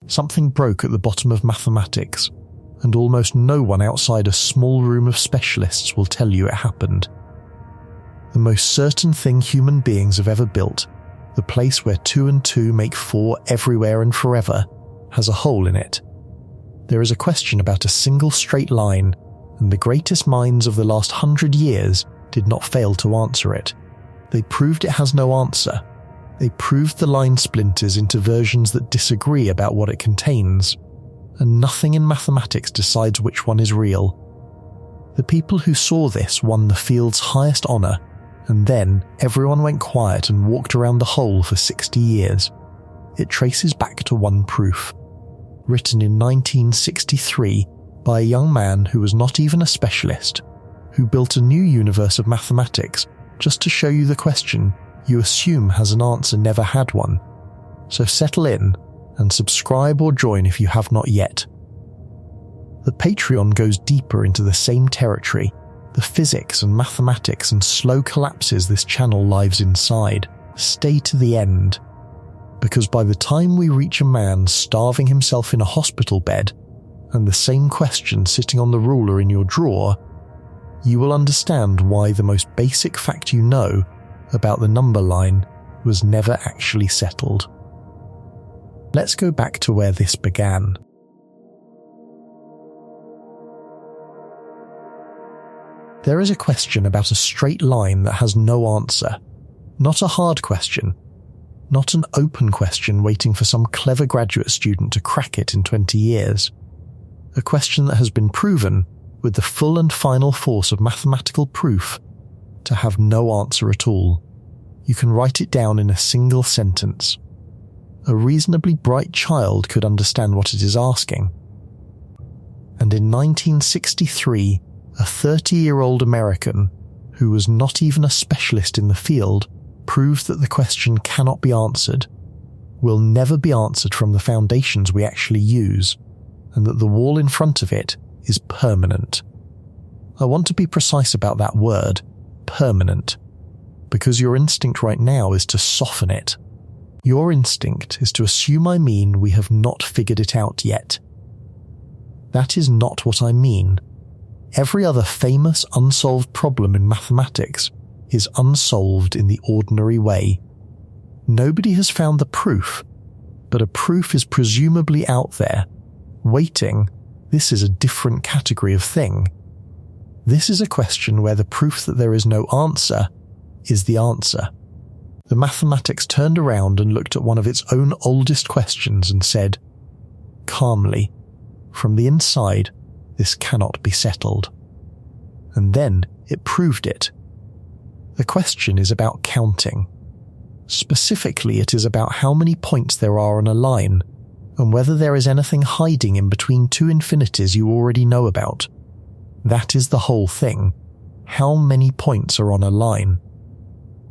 something broke at the bottom of mathematics, and almost no one outside a small room of specialists will tell you it happened. The most certain thing human beings have ever built, the place where 2 and 2 make 4 everywhere and forever, has a hole in it. There is a question about a single straight line, and the greatest minds of the last 100 years did not fail to answer it. They proved it has no answer. They proved the line splinters into versions that disagree about what it contains, and nothing in mathematics decides which one is real. The people who saw this won the field's highest honour, and then everyone went quiet and walked around the hole for 60 years. It traces back to one proof, written in 1963 by a young man who was not even a specialist, who built a new universe of mathematics just to show you the question you assume has an answer never had one. So settle in and subscribe or join if you have not yet. The Patreon goes deeper into the same territory, the physics and mathematics and slow collapses this channel lives inside. Stay to the end, because by the time we reach a man starving himself in a hospital bed and the same question sitting on the ruler in your drawer, you will understand why the most basic fact you know about the number line was never actually settled. Let's go back to where this began. There is a question about a straight line that has no answer. Not a hard question. Not an open question waiting for some clever graduate student to crack it in 20 years. A question that has been proven, with the full and final force of mathematical proof, to have no answer at all. You can write it down in a single sentence. A reasonably bright child could understand what it is asking. And in 1963, a 30-year-old American, who was not even a specialist in the field, proved that the question cannot be answered, will never be answered from the foundations we actually use, and that the wall in front of it is permanent. I want to be precise about that word, permanent, because your instinct right now is to soften it. Your instinct is to assume I mean we have not figured it out yet. That is not what I mean. Every other famous unsolved problem in mathematics is unsolved in the ordinary way. Nobody has found the proof, but a proof is presumably out there, waiting. This is a different category of thing. This is a question where the proof that there is no answer is the answer. The mathematics turned around and looked at one of its own oldest questions and said, calmly, from the inside, this cannot be settled. And then it proved it. The question is about counting. Specifically, it is about how many points there are on a line, and whether there is anything hiding in between two infinities you already know about. That is the whole thing. How many points are on a line?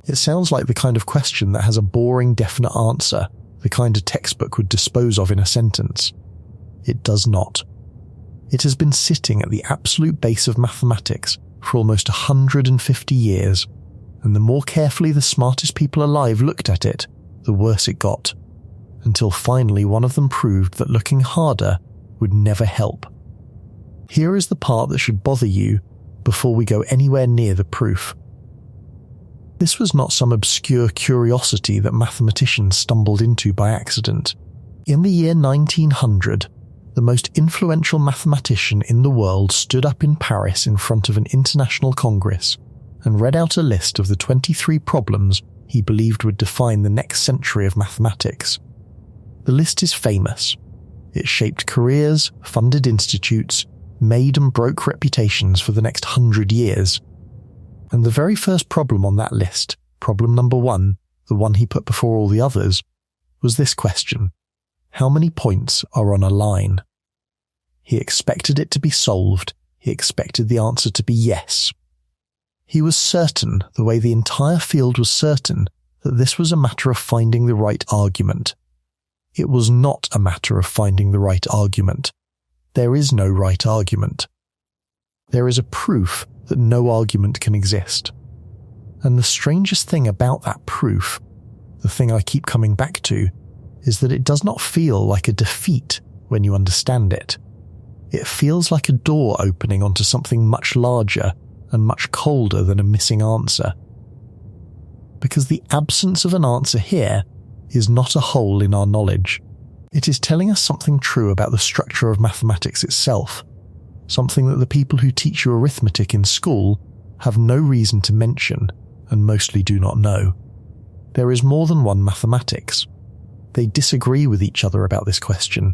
It sounds like the kind of question that has a boring, definite answer, the kind a textbook would dispose of in a sentence. It does not. It has been sitting at the absolute base of mathematics for almost 150 years, and the more carefully the smartest people alive looked at it, the worse it got, until finally one of them proved that looking harder would never help. Here is the part that should bother you before we go anywhere near the proof. This was not some obscure curiosity that mathematicians stumbled into by accident. In the year 1900, the most influential mathematician in the world stood up in Paris in front of an international congress and read out a list of the 23 problems he believed would define the next century of mathematics. The list is famous. It shaped careers, funded institutes, made and broke reputations for the next 100 years. And the very first problem on that list, problem number 1, the one he put before all the others, was this question: how many points are on a line? He expected it to be solved. He expected the answer to be yes. He was certain, the way the entire field was certain, that this was a matter of finding the right argument. It was not a matter of finding the right argument. There is no right argument. There is a proof that no argument can exist. And the strangest thing about that proof, the thing I keep coming back to, is that it does not feel like a defeat when you understand it. It feels like a door opening onto something much larger and much colder than a missing answer. Because the absence of an answer here is not a hole in our knowledge. It is telling us something true about the structure of mathematics itself, something that the people who teach you arithmetic in school have no reason to mention and mostly do not know. There is more than one mathematics. They disagree with each other about this question,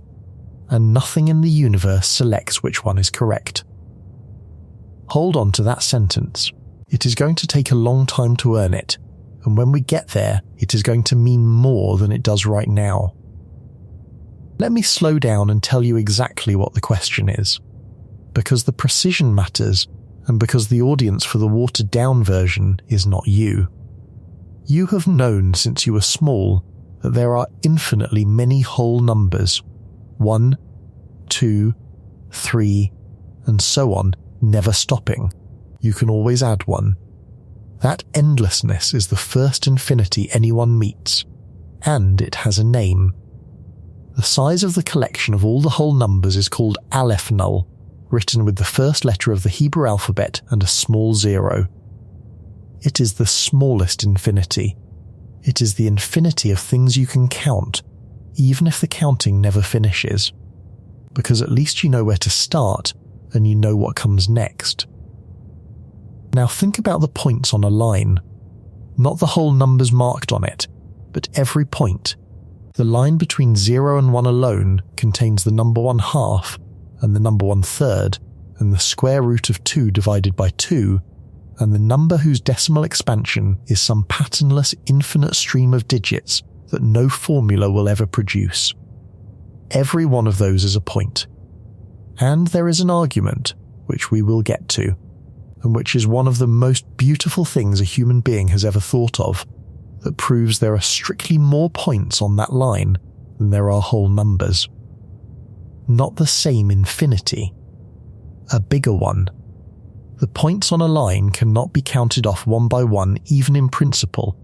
and nothing in the universe selects which one is correct. Hold on to that sentence. It is going to take a long time to earn it, and when we get there, it is going to mean more than it does right now. Let me slow down and tell you exactly what the question is. Because the precision matters, and because the audience for the watered-down version is not you. You have known since you were small that there are infinitely many whole numbers, 1, 2, 3, and so on, never stopping. You can always add one. That endlessness is the first infinity anyone meets, and it has a name. The size of the collection of all the whole numbers is called Aleph null, written with the first letter of the Hebrew alphabet and a small 0. It is the smallest infinity. It is the infinity of things you can count, even if the counting never finishes. Because at least you know where to start, and you know what comes next. Now think about the points on a line. Not the whole numbers marked on it, but every point. The line between 0 and 1 alone contains the number 1/2, and the number 1/3, and the square root of 2 divided by 2, and the number whose decimal expansion is some patternless infinite stream of digits that no formula will ever produce. Every one of those is a point. And there is an argument, which we will get to, and which is one of the most beautiful things a human being has ever thought of, that proves there are strictly more points on that line than there are whole numbers. Not the same infinity. A bigger one. The points on a line cannot be counted off one by one even in principle,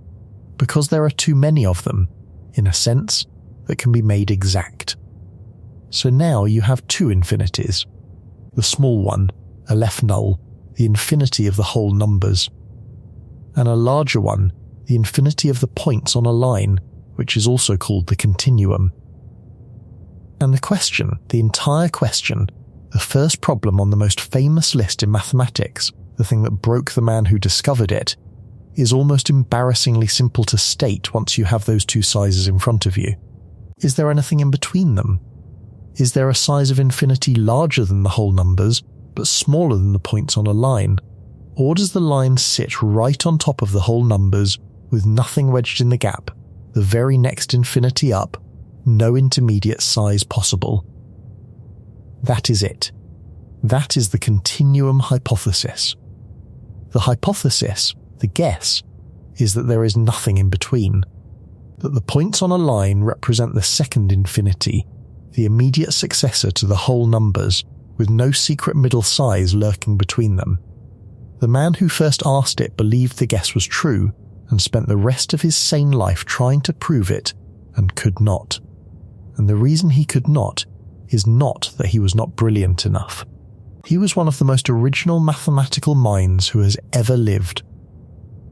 because there are too many of them, in a sense, that can be made exact. So now you have two infinities. The small one, Aleph null, the infinity of the whole numbers, and a larger one, the infinity of the points on a line, which is also called the continuum. And the question, the entire question, the first problem on the most famous list in mathematics, the thing that broke the man who discovered it, is almost embarrassingly simple to state once you have those two sizes in front of you. Is there anything in between them? Is there a size of infinity larger than the whole numbers, but smaller than the points on a line? Or does the line sit right on top of the whole numbers, with nothing wedged in the gap, the very next infinity up, no intermediate size possible? That is it. That is the Continuum Hypothesis. The hypothesis, the guess, is that there is nothing in between, that the points on a line represent the second infinity, the immediate successor to the whole numbers, with no secret middle size lurking between them. The man who first asked it believed the guess was true, and spent the rest of his sane life trying to prove it, and could not. And the reason he could not is not that he was not brilliant enough. He was one of the most original mathematical minds who has ever lived.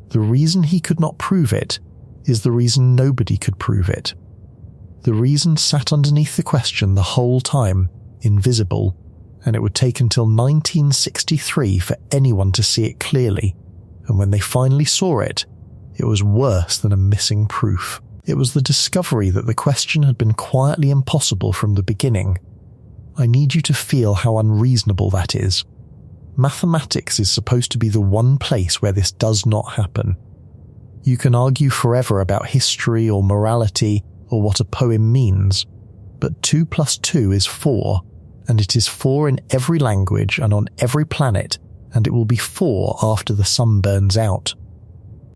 The reason he could not prove it is the reason nobody could prove it. The reason sat underneath the question the whole time, invisible, and it would take until 1963 for anyone to see it clearly, and when they finally saw it, it was worse than a missing proof. It was the discovery that the question had been quietly impossible from the beginning. I need you to feel how unreasonable that is. Mathematics is supposed to be the one place where this does not happen. You can argue forever about history or morality or what a poem means, but 2 + 2 is 4, and it is 4 in every language and on every planet, and it will be 4 after the sun burns out.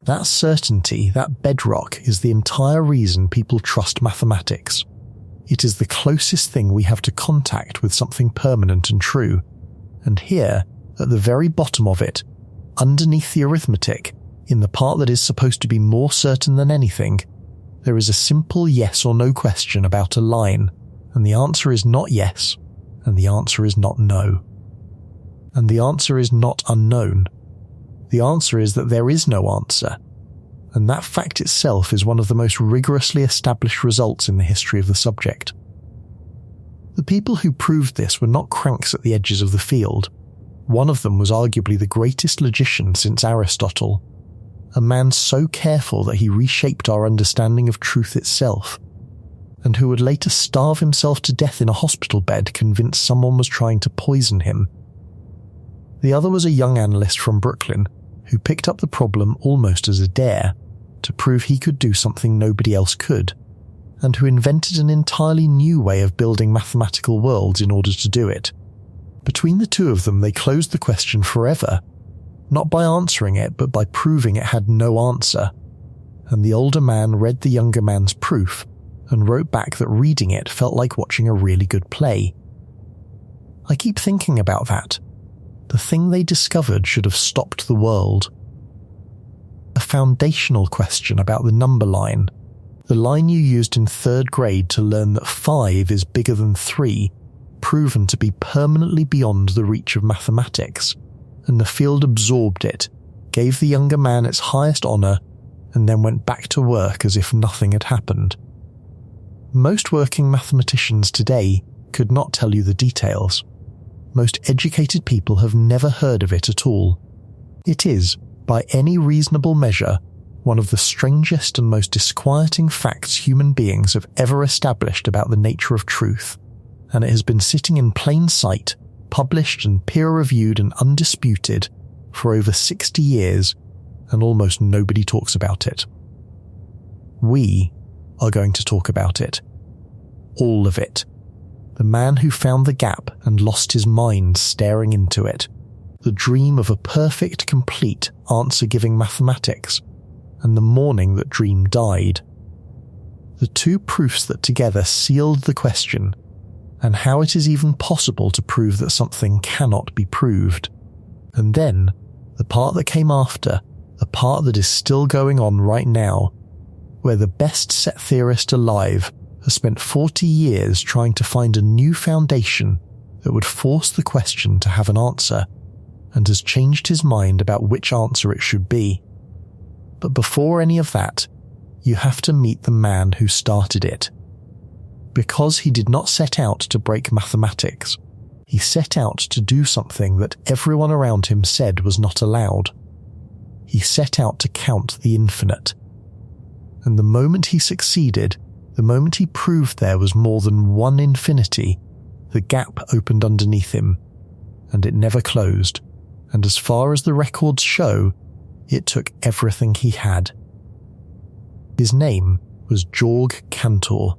That certainty, that bedrock, is the entire reason people trust mathematics. It is the closest thing we have to contact with something permanent and true. And here, at the very bottom of it, underneath the arithmetic, in the part that is supposed to be more certain than anything, There is a simple yes or no question about a line, and the answer is not yes, and the answer is not no. And the answer is not unknown. The answer is that there is no answer, and that fact itself is one of the most rigorously established results in the history of the subject. The people who proved this were not cranks at the edges of the field. One of them was arguably the greatest logician since Aristotle, a man so careful that he reshaped our understanding of truth itself, and who would later starve himself to death in a hospital bed convinced someone was trying to poison him. The other was a young analyst from Brooklyn who picked up the problem almost as a dare to prove he could do something nobody else could, and who invented an entirely new way of building mathematical worlds in order to do it. Between the two of them, they closed the question forever, not by answering it, but by proving it had no answer. And the older man read the younger man's proof and wrote back that reading it felt like watching a really good play. I keep thinking about that. The thing they discovered should have stopped the world. A foundational question about the number line, the line you used in 3rd grade to learn that 5 is bigger than 3, proven to be permanently beyond the reach of mathematics, and the field absorbed it, gave the younger man its highest honour, and then went back to work as if nothing had happened. Most working mathematicians today could not tell you the details. Most educated people have never heard of it at all. It is, by any reasonable measure, one of the strangest and most disquieting facts human beings have ever established about the nature of truth, and it has been sitting in plain sight, published and peer-reviewed and undisputed, for over 60 years, and almost nobody talks about it. We are going to talk about it. All of it. The man who found the gap and lost his mind staring into it. The dream of a perfect, complete, answer-giving mathematics, and the morning that dream died. The two proofs that together sealed the question, and how it is even possible to prove that something cannot be proved. And then, the part that came after, the part that is still going on right now, where the best set theorist alive has spent 40 years trying to find a new foundation that would force the question to have an answer, and has changed his mind about which answer it should be. But before any of that, you have to meet the man who started it. Because he did not set out to break mathematics, he set out to do something that everyone around him said was not allowed. He set out to count the infinite. And the moment he succeeded, the moment he proved there was more than one infinity, the gap opened underneath him, and it never closed, and as far as the records show, it took everything he had. His name was Georg Cantor,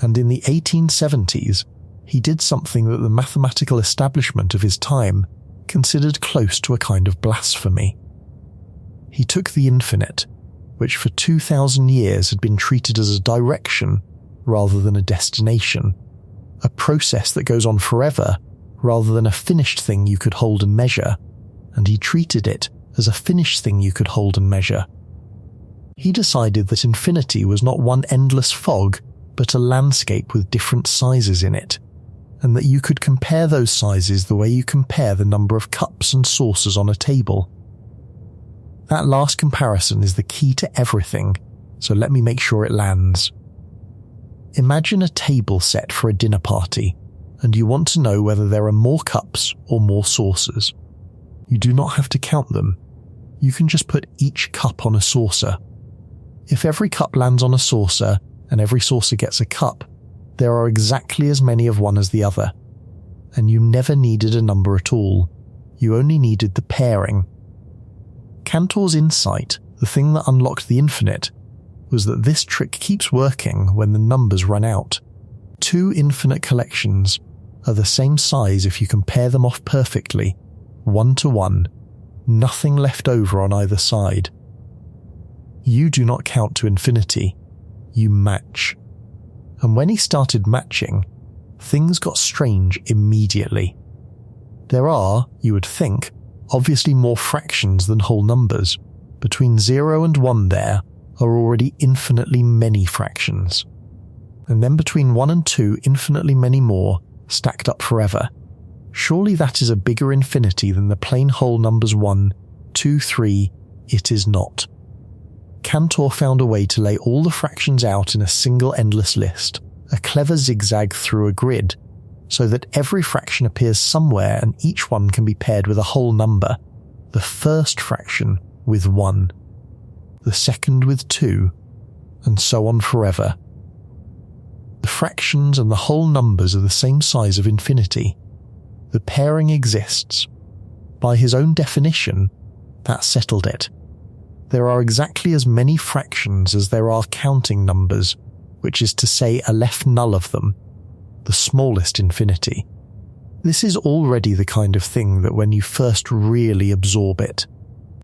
and in the 1870s, he did something that the mathematical establishment of his time considered close to a kind of blasphemy. He took the infinite, which for 2,000 years had been treated as a direction rather than a destination, a process that goes on forever rather than a finished thing you could hold and measure, and he treated it as a finished thing you could hold and measure. He decided that infinity was not one endless fog, but a landscape with different sizes in it, and that you could compare those sizes the way you compare the number of cups and saucers on a table. That last comparison is the key to everything, so let me make sure it lands. Imagine a table set for a dinner party, and you want to know whether there are more cups or more saucers. You do not have to count them. You can just put each cup on a saucer. If every cup lands on a saucer and every saucer gets a cup, there are exactly as many of one as the other. And you never needed a number at all. You only needed the pairing. Cantor's insight, the thing that unlocked the infinite, was that this trick keeps working when the numbers run out. Two infinite collections are the same size if you compare them off perfectly, 1 to 1, nothing left over on either side. You do not count to infinity, you match. And when he started matching, things got strange immediately. There are, you would think, obviously more fractions than whole numbers. Between 0 and 1 there are already infinitely many fractions. And then between 1 and 2, infinitely many more, stacked up forever. Surely that is a bigger infinity than the plain whole numbers 1, 2, 3, it is not. Cantor found a way to lay all the fractions out in a single endless list, a clever zigzag through a grid, so that every fraction appears somewhere and each one can be paired with a whole number, the first fraction with 1, the second with 2, and so on forever. The fractions and the whole numbers are the same size of infinity. The pairing exists. By his own definition, that settled it. There are exactly as many fractions as there are counting numbers, which is to say Aleph null of them, the smallest infinity. This is already the kind of thing that when you first really absorb it,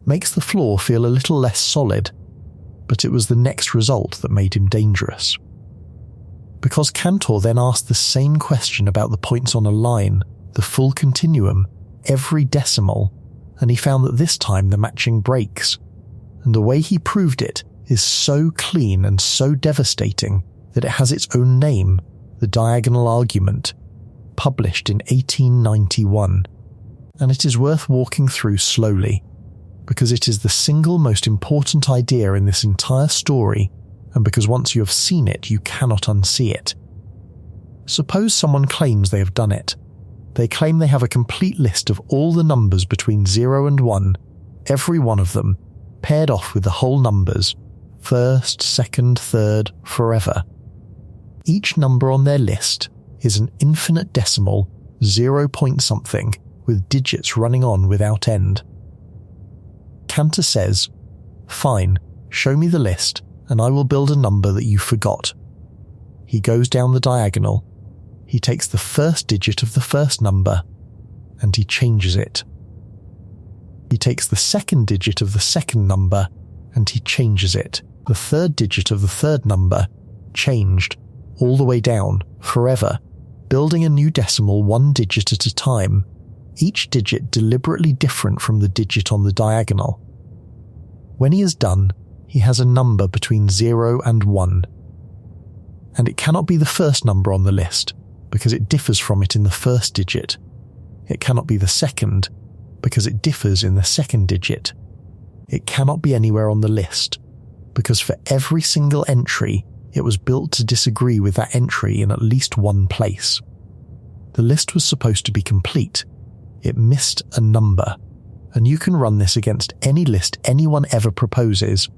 makes the floor feel a little less solid, but it was the next result that made him dangerous. Because Cantor then asked the same question about the points on a line, the full continuum, every decimal, and he found that this time the matching breaks. And the way he proved it is so clean and so devastating that it has its own name, the diagonal argument, published in 1891. And it is worth walking through slowly, because it is the single most important idea in this entire story, and because once you have seen it, you cannot unsee it. Suppose someone claims they have done it. They claim they have a complete list of all the numbers between 0 and 1, every one of them, paired off with the whole numbers, first, second, third, forever. Each number on their list is an infinite decimal, 0 point something, with digits running on without end. Cantor says, "Fine, show me the list, and I will build a number that you forgot." He goes down the diagonal. He takes the first digit of the first number, and he changes it. He takes the second digit of the second number, and he changes it. The third digit of the third number, changed, all the way down, forever, building a new decimal 1 digit at a time, each digit deliberately different from the digit on the diagonal. When he is done, he has a number between 0 and 1. And it cannot be the first number on the list, because it differs from it in the first digit. It cannot be the second, because it differs in the second digit. It cannot be anywhere on the list, because for every single entry, it was built to disagree with that entry in at least one place. The list was supposed to be complete. It missed a number, and you can run this against any list anyone ever proposes.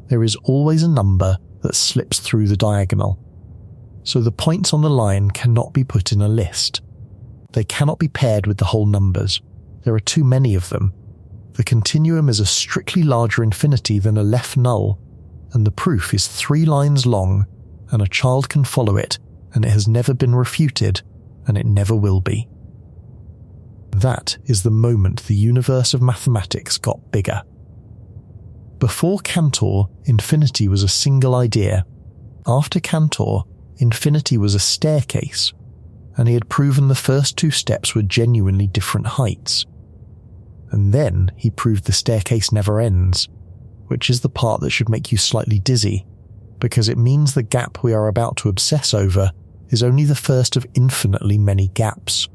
There is always a number that slips through the diagonal. So the points on the line cannot be put in a list. They cannot be paired with the whole numbers. There are too many of them. The continuum is a strictly larger infinity than Aleph null, and the proof is 3 lines long, and a child can follow it, and it has never been refuted, and it never will be. That is the moment the universe of mathematics got bigger. Before Cantor, infinity was a single idea. After Cantor, infinity was a staircase, and he had proven the first 2 steps were genuinely different heights. And then he proved the staircase never ends, which is the part that should make you slightly dizzy, because it means the gap we are about to obsess over is only the first of infinitely many gaps.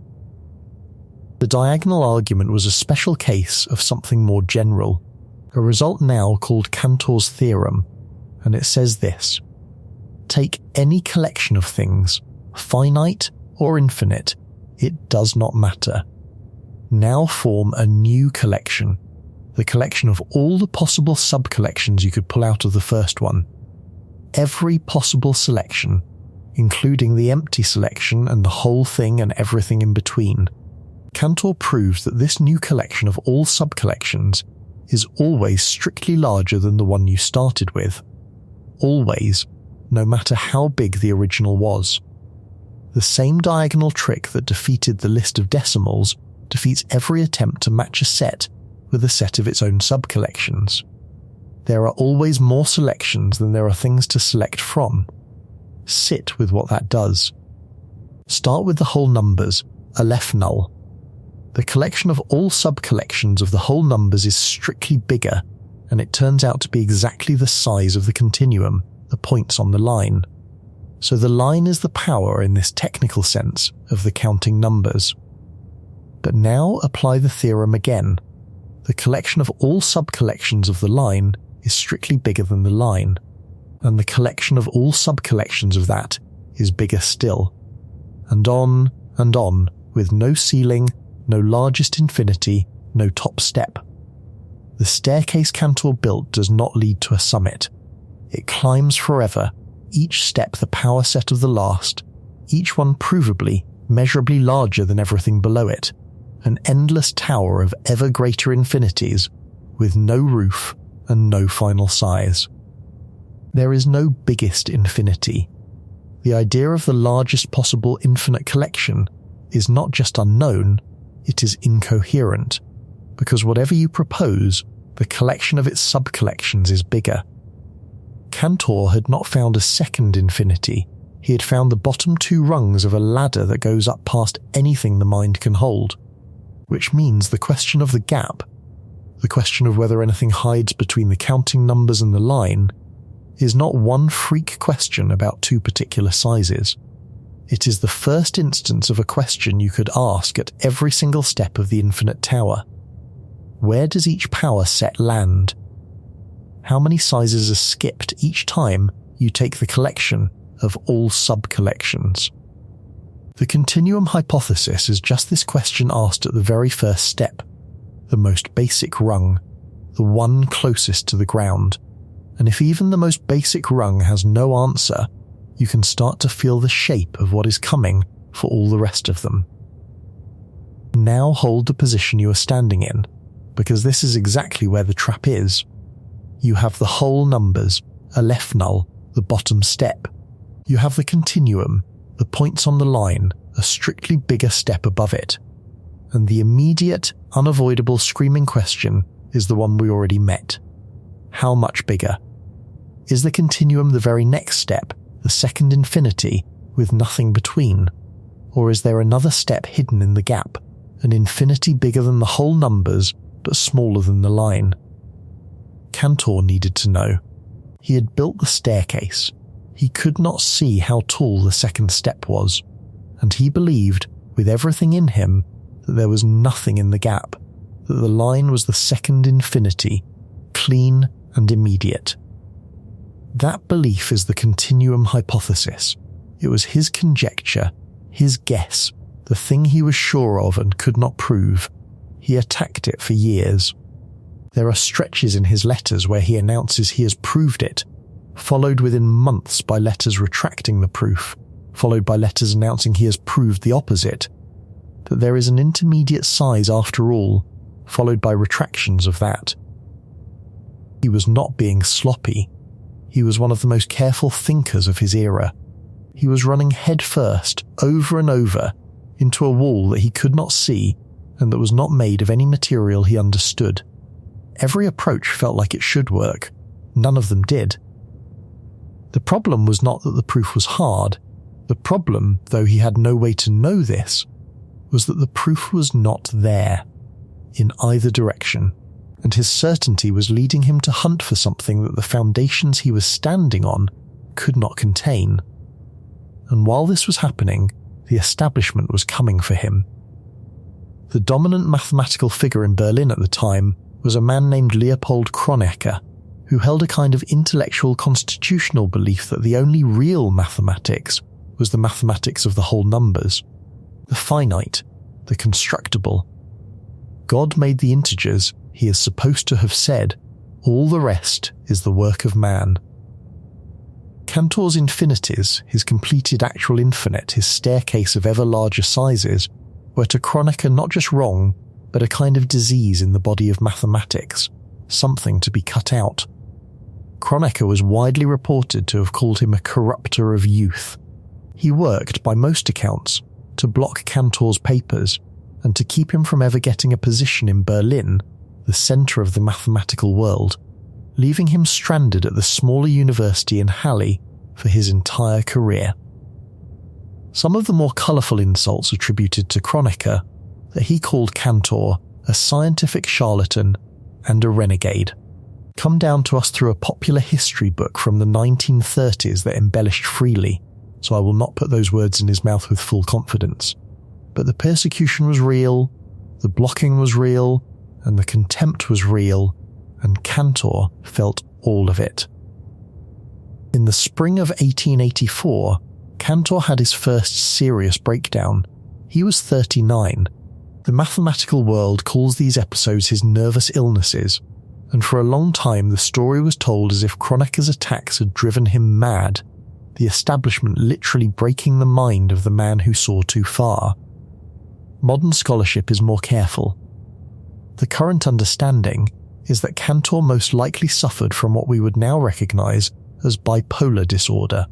The diagonal argument was a special case of something more general, a result now called Cantor's theorem, and it says this: take any collection of things, finite or infinite, it does not matter. Now form a new collection, the collection of all the possible sub-collections you could pull out of the first one. Every possible selection, including the empty selection and the whole thing and everything in between. Cantor proves that this new collection of all sub-collections is always strictly larger than the one you started with. Always, no matter how big the original was. The same diagonal trick that defeated the list of decimals defeats every attempt to match a set with a set of its own sub-collections. There are always more selections than there are things to select from. Sit with what that does. Start with the whole numbers, Aleph null. The collection of all sub-collections of the whole numbers is strictly bigger, and it turns out to be exactly the size of the continuum, the points on the line. So the line is the power, in this technical sense, of the counting numbers. But now apply the theorem again. The collection of all subcollections of the line is strictly bigger than the line, and the collection of all subcollections of that is bigger still. And on, with no ceiling, no largest infinity, no top step. The staircase Cantor built does not lead to a summit. It climbs forever, each step the power set of the last, each one provably, measurably larger than everything below it, an endless tower of ever greater infinities, with no roof and no final size. There is no biggest infinity. The idea of the largest possible infinite collection is not just unknown, it is incoherent, because whatever you propose, the collection of its subcollections is bigger. Cantor had not found a second infinity, he had found the bottom two rungs of a ladder that goes up past anything the mind can hold, which means the question of the gap, the question of whether anything hides between the counting numbers and the line, is not one freak question about two particular sizes. It is the first instance of a question you could ask at every single step of the infinite tower. Where does each power set land? How many sizes are skipped each time you take the collection of all sub-collections? The Continuum Hypothesis is just this question asked at the very first step, the most basic rung, the one closest to the ground. And if even the most basic rung has no answer, you can start to feel the shape of what is coming for all the rest of them. Now hold the position you are standing in, because this is exactly where the trap is. You have the whole numbers, Aleph null, the bottom step. You have the continuum, the points on the line, a strictly bigger step above it. And the immediate, unavoidable screaming question is the one we already met. How much bigger? Is the continuum the very next step, the second infinity, with nothing between? Or is there another step hidden in the gap, an infinity bigger than the whole numbers, but smaller than the line? Cantor needed to know. He had built the staircase. He could not see how tall the second step was, and he believed, with everything in him, that there was nothing in the gap, that the line was the second infinity, clean and immediate. That belief is the Continuum Hypothesis. It was his conjecture, his guess, the thing he was sure of and could not prove. He attacked it for years. There are stretches in his letters where he announces he has proved it, followed within months by letters retracting the proof, followed by letters announcing he has proved the opposite, that there is an intermediate size after all, followed by retractions of that. He was not being sloppy. He was one of the most careful thinkers of his era. He was running head first, over and over, into a wall that he could not see and that was not made of any material he understood. Every approach felt like it should work. None of them did. The problem was not that the proof was hard. The problem, though he had no way to know this, was that the proof was not there, in either direction, and his certainty was leading him to hunt for something that the foundations he was standing on could not contain. And while this was happening, the establishment was coming for him. The dominant mathematical figure in Berlin at the time was a man named Leopold Kronecker, who held a kind of intellectual constitutional belief that the only real mathematics was the mathematics of the whole numbers, the finite, the constructible. God made the integers, he is supposed to have said, all the rest is the work of man. Cantor's infinities, his completed actual infinite, his staircase of ever larger sizes, were to Kronecker not just wrong, but a kind of disease in the body of mathematics, something to be cut out. Kronecker was widely reported to have called him a corrupter of youth. He worked, by most accounts, to block Cantor's papers and to keep him from ever getting a position in Berlin, the centre of the mathematical world, leaving him stranded at the smaller university in Halle for his entire career. Some of the more colourful insults attributed to Kronecker that he called Cantor a scientific charlatan and a renegade. come down to us through a popular history book from the 1930s that embellished freely, so I will not put those words in his mouth with full confidence. But the persecution was real, the blocking was real, and the contempt was real, and Cantor felt all of it. In the spring of 1884, Cantor had his first serious breakdown. He was 39. The mathematical world calls these episodes his nervous illnesses, and for a long time the story was told as if Kroneker's attacks had driven him mad, the establishment literally breaking the mind of the man who saw too far. Modern scholarship is more careful. The current understanding is that Cantor most likely suffered from what we would now recognise as bipolar disorder,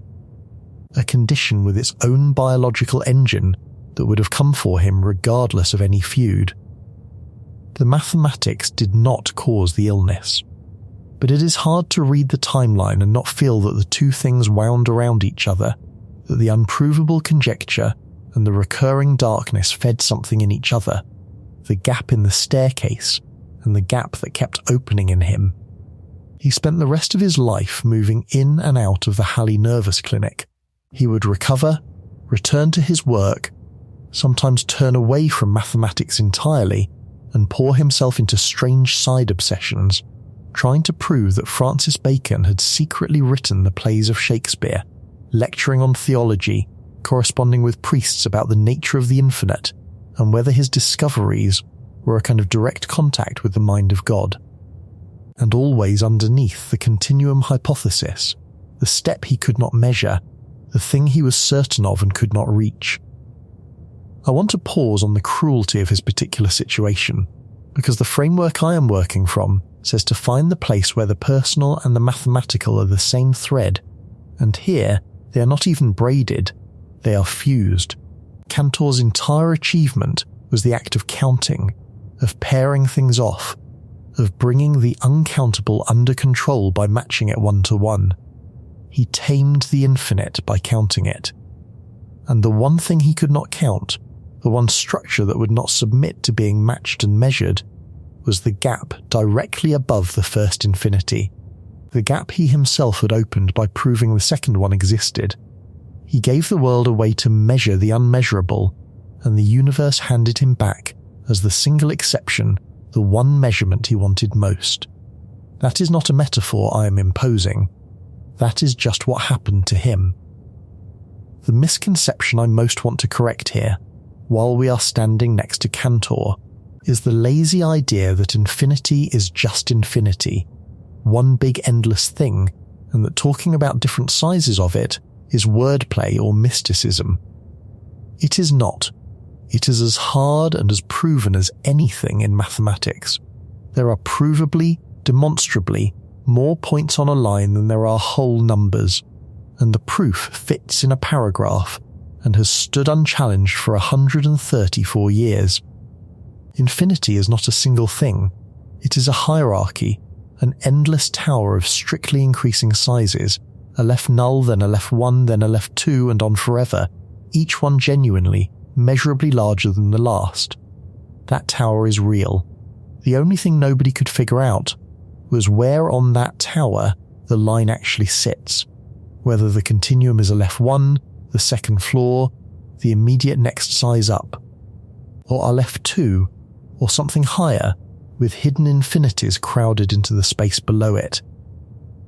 a condition with its own biological engine that would have come for him regardless of any feud. The mathematics did not cause the illness, but it is hard to read the timeline and not feel that the two things wound around each other, that the unprovable conjecture and the recurring darkness fed something in each other, the gap in the staircase and the gap that kept opening in him. He spent the rest of his life moving in and out of the Halley Nervous Clinic. He would recover, return to his work, sometimes turn away from mathematics entirely, and pour himself into strange side obsessions, trying to prove that Francis Bacon had secretly written the plays of Shakespeare, lecturing on theology, corresponding with priests about the nature of the infinite, and whether his discoveries were a kind of direct contact with the mind of God. And always underneath the Continuum Hypothesis, the step he could not measure, the thing he was certain of and could not reach. I want to pause on the cruelty of his particular situation, because the framework I am working from says to find the place where the personal and the mathematical are the same thread, and here they are not even braided, they are fused. Cantor's entire achievement was the act of counting, of pairing things off, of bringing the uncountable under control by matching it one to one. He tamed the infinite by counting it. And the one thing he could not count, the one structure that would not submit to being matched and measured, was the gap directly above the first infinity, the gap he himself had opened by proving the second one existed. He gave the world a way to measure the unmeasurable, and the universe handed him back, as the single exception, the one measurement he wanted most. That is not a metaphor I am imposing. That is just what happened to him. The misconception I most want to correct here, while we are standing next to Cantor, is the lazy idea that infinity is just infinity, one big endless thing, and that talking about different sizes of it is wordplay or mysticism. It is not. It is as hard and as proven as anything in mathematics. There are provably, demonstrably, more points on a line than there are whole numbers, and the proof fits in a paragraph and has stood unchallenged for 134 years. Infinity is not a single thing. It is a hierarchy, an endless tower of strictly increasing sizes, Aleph null, then Aleph 1, then Aleph 2, and on forever, each one genuinely, measurably larger than the last. That tower is real. The only thing nobody could figure out was where on that tower the line actually sits, whether the continuum is Aleph 1, the second floor, the immediate next size up, or Aleph 2, or something higher, with hidden infinities crowded into the space below it.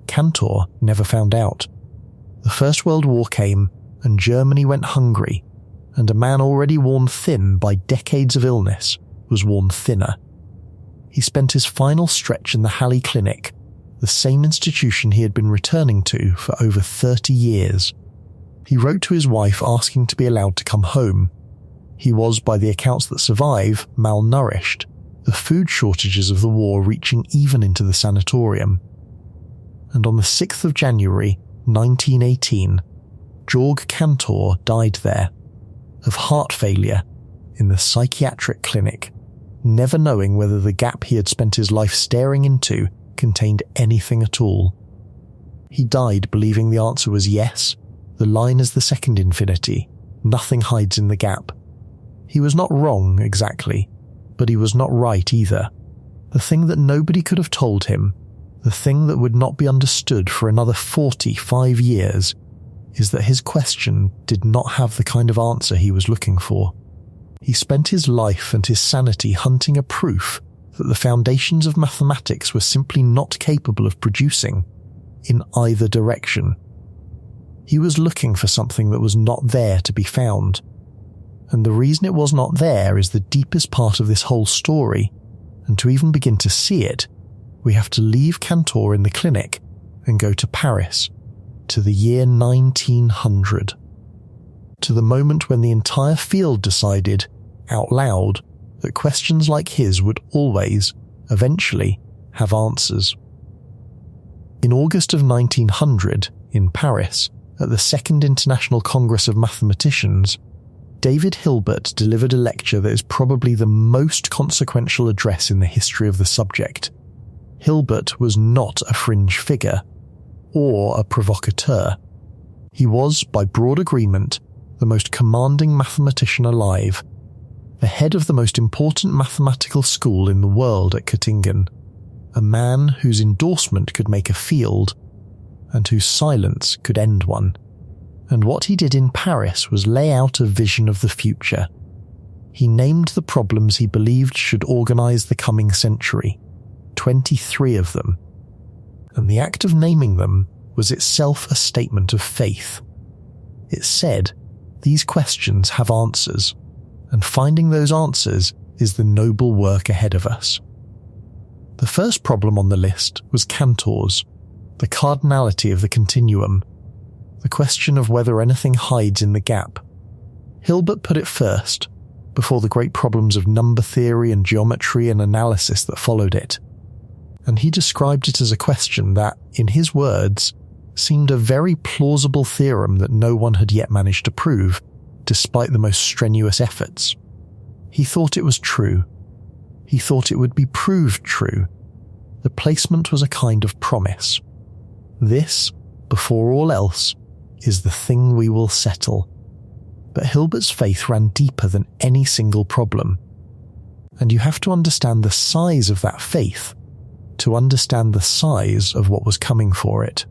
Cantor never found out. The First World War came, and Germany went hungry, and a man already worn thin by decades of illness was worn thinner. He spent his final stretch in the Halley Clinic, the same institution he had been returning to for over 30 years. He wrote to his wife asking to be allowed to come home. He was, by the accounts that survive, malnourished, the food shortages of the war reaching even into the sanatorium. And on the 6th of January, 1918, Georg Cantor died there, of heart failure, in the psychiatric clinic, never knowing whether the gap he had spent his life staring into contained anything at all. He died believing the answer was yes, the line is the second infinity, nothing hides in the gap. He was not wrong, exactly, but he was not right either. The thing that nobody could have told him, the thing that would not be understood for another 45 years is that his question did not have the kind of answer he was looking for. He spent his life and his sanity hunting a proof that the foundations of mathematics were simply not capable of producing in either direction. He was looking for something that was not there to be found. And the reason it was not there is the deepest part of this whole story, and to even begin to see it, we have to leave Cantor in the clinic and go to Paris, to the year 1900, to the moment when the entire field decided, out loud, that questions like his would always, eventually, have answers. In August of 1900, in Paris, at the Second International Congress of Mathematicians, David Hilbert delivered a lecture that is probably the most consequential address in the history of the subject. Hilbert was not a fringe figure, or a provocateur. He was, by broad agreement, the most commanding mathematician alive, the head of the most important mathematical school in the world at Göttingen, a man whose endorsement could make a field, and whose silence could end one. And what he did in Paris was lay out a vision of the future. He named the problems he believed should organize the coming century, 23 of them. And the act of naming them was itself a statement of faith. It said, these questions have answers, and finding those answers is the noble work ahead of us. The first problem on the list was Cantor's, the cardinality of the continuum, the question of whether anything hides in the gap. Hilbert put it first, before the great problems of number theory and geometry and analysis that followed it, and he described it as a question that, in his words, seemed a very plausible theorem that no one had yet managed to prove, despite the most strenuous efforts. He thought it was true. He thought it would be proved true. The placement was a kind of promise. This, before all else, is the thing we will settle. But Hilbert's faith ran deeper than any single problem. And you have to understand the size of that faith to understand the size of what was coming for it.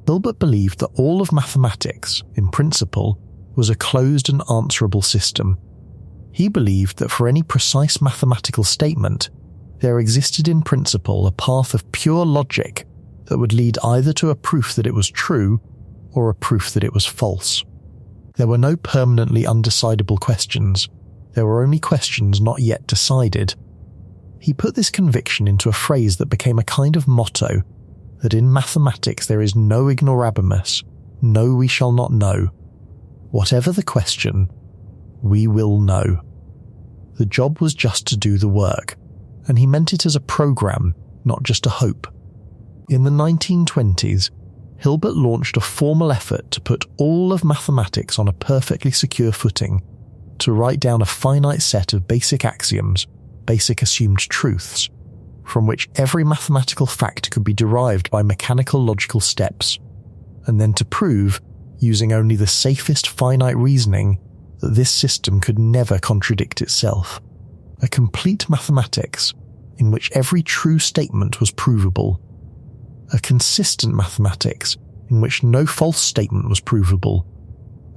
Hilbert believed that all of mathematics, in principle, was a closed and answerable system. He believed that for any precise mathematical statement, there existed in principle a path of pure logic that would lead either to a proof that it was true or a proof that it was false. There were no permanently undecidable questions. There were only questions not yet decided. He put this conviction into a phrase that became a kind of motto, that in mathematics there is no ignorabimus, no we shall not know. Whatever the question, we will know. The job was just to do the work, and he meant it as a program, not just a hope. In the 1920s, Hilbert launched a formal effort to put all of mathematics on a perfectly secure footing, to write down a finite set of basic axioms, basic assumed truths, from which every mathematical fact could be derived by mechanical logical steps, and then to prove, using only the safest finite reasoning, that this system could never contradict itself. A complete mathematics in which every true statement was provable. A consistent mathematics in which no false statement was provable.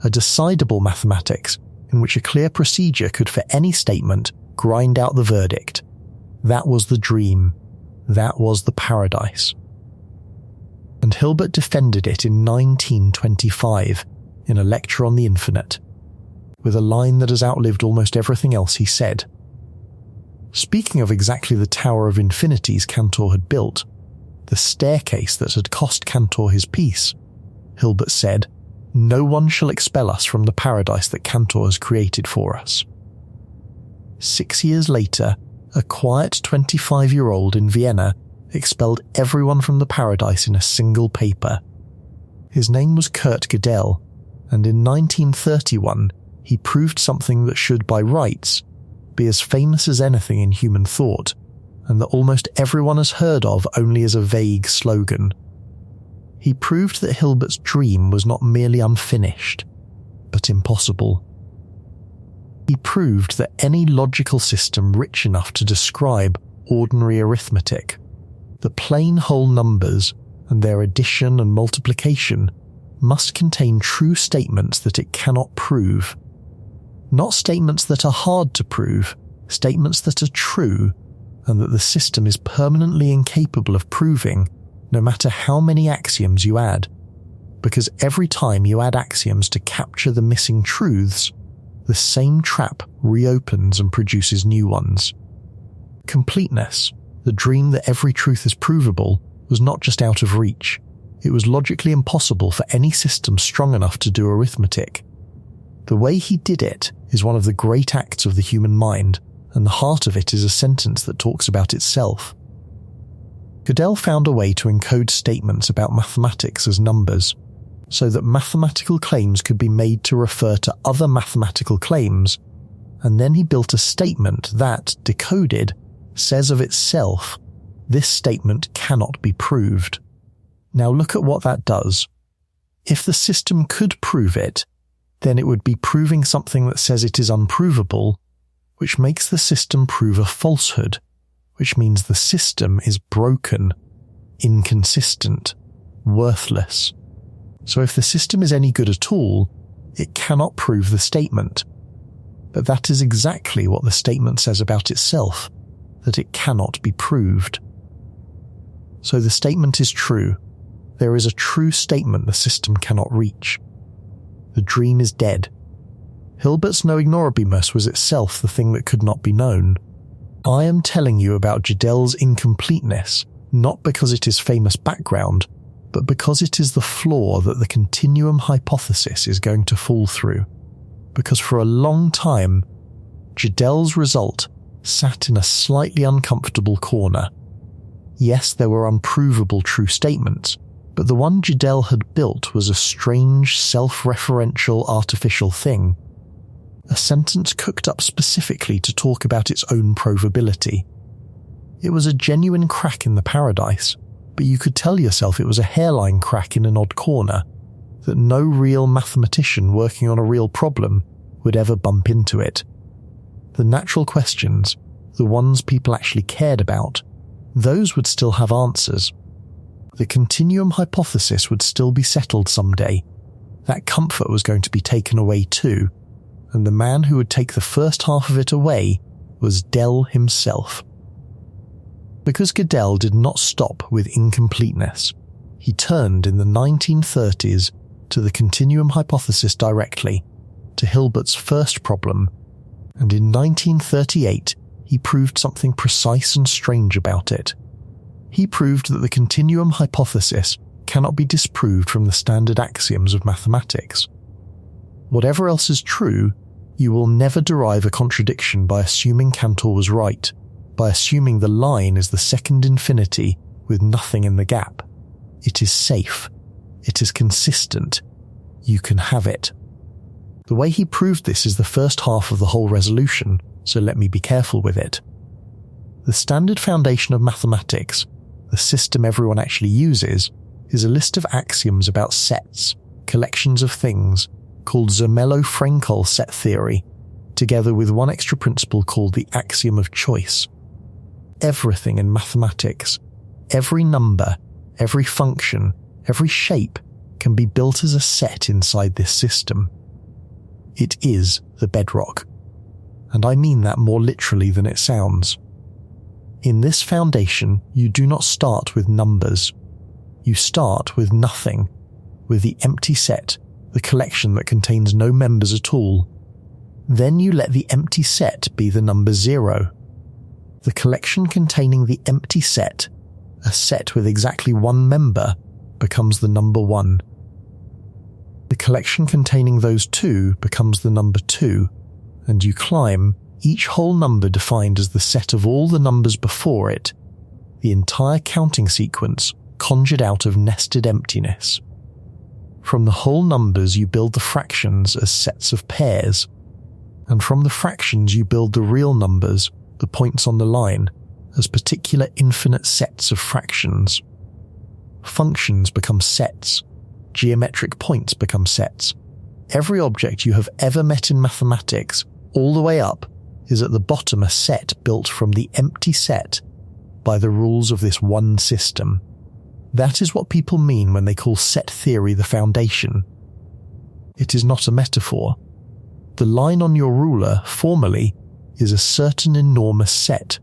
A decidable mathematics in which a clear procedure could for any statement grind out the verdict. That was the dream. That was the paradise. And Hilbert defended it in 1925 in a lecture on the infinite, with a line that has outlived almost everything else he said. Speaking of exactly the Tower of Infinities Cantor had built, the staircase that had cost Cantor his peace, Hilbert said, "No one shall expel us from the paradise that Cantor has created for us." 6 years later, a quiet 25-year-old in Vienna expelled everyone from the paradise in a single paper. His name was Kurt Godel, and in 1931 he proved something that should, by rights, be as famous as anything in human thought, and that almost everyone has heard of only as a vague slogan. He proved that Hilbert's dream was not merely unfinished, but impossible. He proved that any logical system rich enough to describe ordinary arithmetic, the plain whole numbers and their addition and multiplication must contain true statements that it cannot prove. Not statements that are hard to prove, statements that are true and that the system is permanently incapable of proving, no matter how many axioms you add. Because every time you add axioms to capture the missing truths, the same trap reopens and produces new ones. Completeness, the dream that every truth is provable, was not just out of reach. It was logically impossible for any system strong enough to do arithmetic. The way he did it is one of the great acts of the human mind, and the heart of it is a sentence that talks about itself. Godel found a way to encode statements about mathematics as numbers, so that mathematical claims could be made to refer to other mathematical claims, and then he built a statement that, decoded, says of itself, this statement cannot be proved. Now look at what that does. If the system could prove it, then it would be proving something that says it is unprovable, which makes the system prove a falsehood, which means the system is broken, inconsistent, worthless. So if the system is any good at all, it cannot prove the statement. But that is exactly what the statement says about itself, that it cannot be proved. So the statement is true. There is a true statement the system cannot reach. The dream is dead. Hilbert's unignorabimus was itself the thing that could not be known. I am telling you about Godel's incompleteness, not because it is famous background, but because it is the flaw that the Continuum Hypothesis is going to fall through. Because for a long time, Godel's result sat in a slightly uncomfortable corner. Yes, there were unprovable true statements, but the one Godel had built was a strange, self-referential artificial thing. A sentence cooked up specifically to talk about its own provability. It was a genuine crack in the paradise, but you could tell yourself it was a hairline crack in an odd corner, that no real mathematician working on a real problem would ever bump into it. The natural questions, the ones people actually cared about, those would still have answers. The Continuum Hypothesis would still be settled someday. That comfort was going to be taken away too, and the man who would take the first half of it away was Del himself. Because Godel did not stop with incompleteness, he turned in the 1930s to the Continuum Hypothesis directly, to Hilbert's first problem, and in 1938 he proved something precise and strange about it. He proved that the Continuum Hypothesis cannot be disproved from the standard axioms of mathematics. Whatever else is true, you will never derive a contradiction by assuming Cantor was right, by assuming the line is the second infinity with nothing in the gap. It is safe. It is consistent. You can have it. The way he proved this is the first half of the whole resolution, so let me be careful with it. The standard foundation of mathematics, the system everyone actually uses, is a list of axioms about sets, collections of things, called Zermelo-Frenkel set theory, together with one extra principle called the axiom of choice. Everything in mathematics, every number, every function, every shape can be built as a set inside this system. It is the bedrock. And I mean that more literally than it sounds. In this foundation, you do not start with numbers. You start with nothing, with the empty set, the collection that contains no members at all. Then you let the empty set be the number 0. The collection containing the empty set, a set with exactly one member, becomes the number 1. The collection containing those two becomes the number 2, and you climb, each whole number defined as the set of all the numbers before it, the entire counting sequence conjured out of nested emptiness. From the whole numbers you build the fractions as sets of pairs, and from the fractions you build the real numbers, the points on the line, as particular infinite sets of fractions. Functions become sets. Geometric points become sets. Every object you have ever met in mathematics, all the way up, is at the bottom a set built from the empty set, by the rules of this one system. That is what people mean when they call set theory the foundation. It is not a metaphor. The line on your ruler, formally, is a certain enormous set,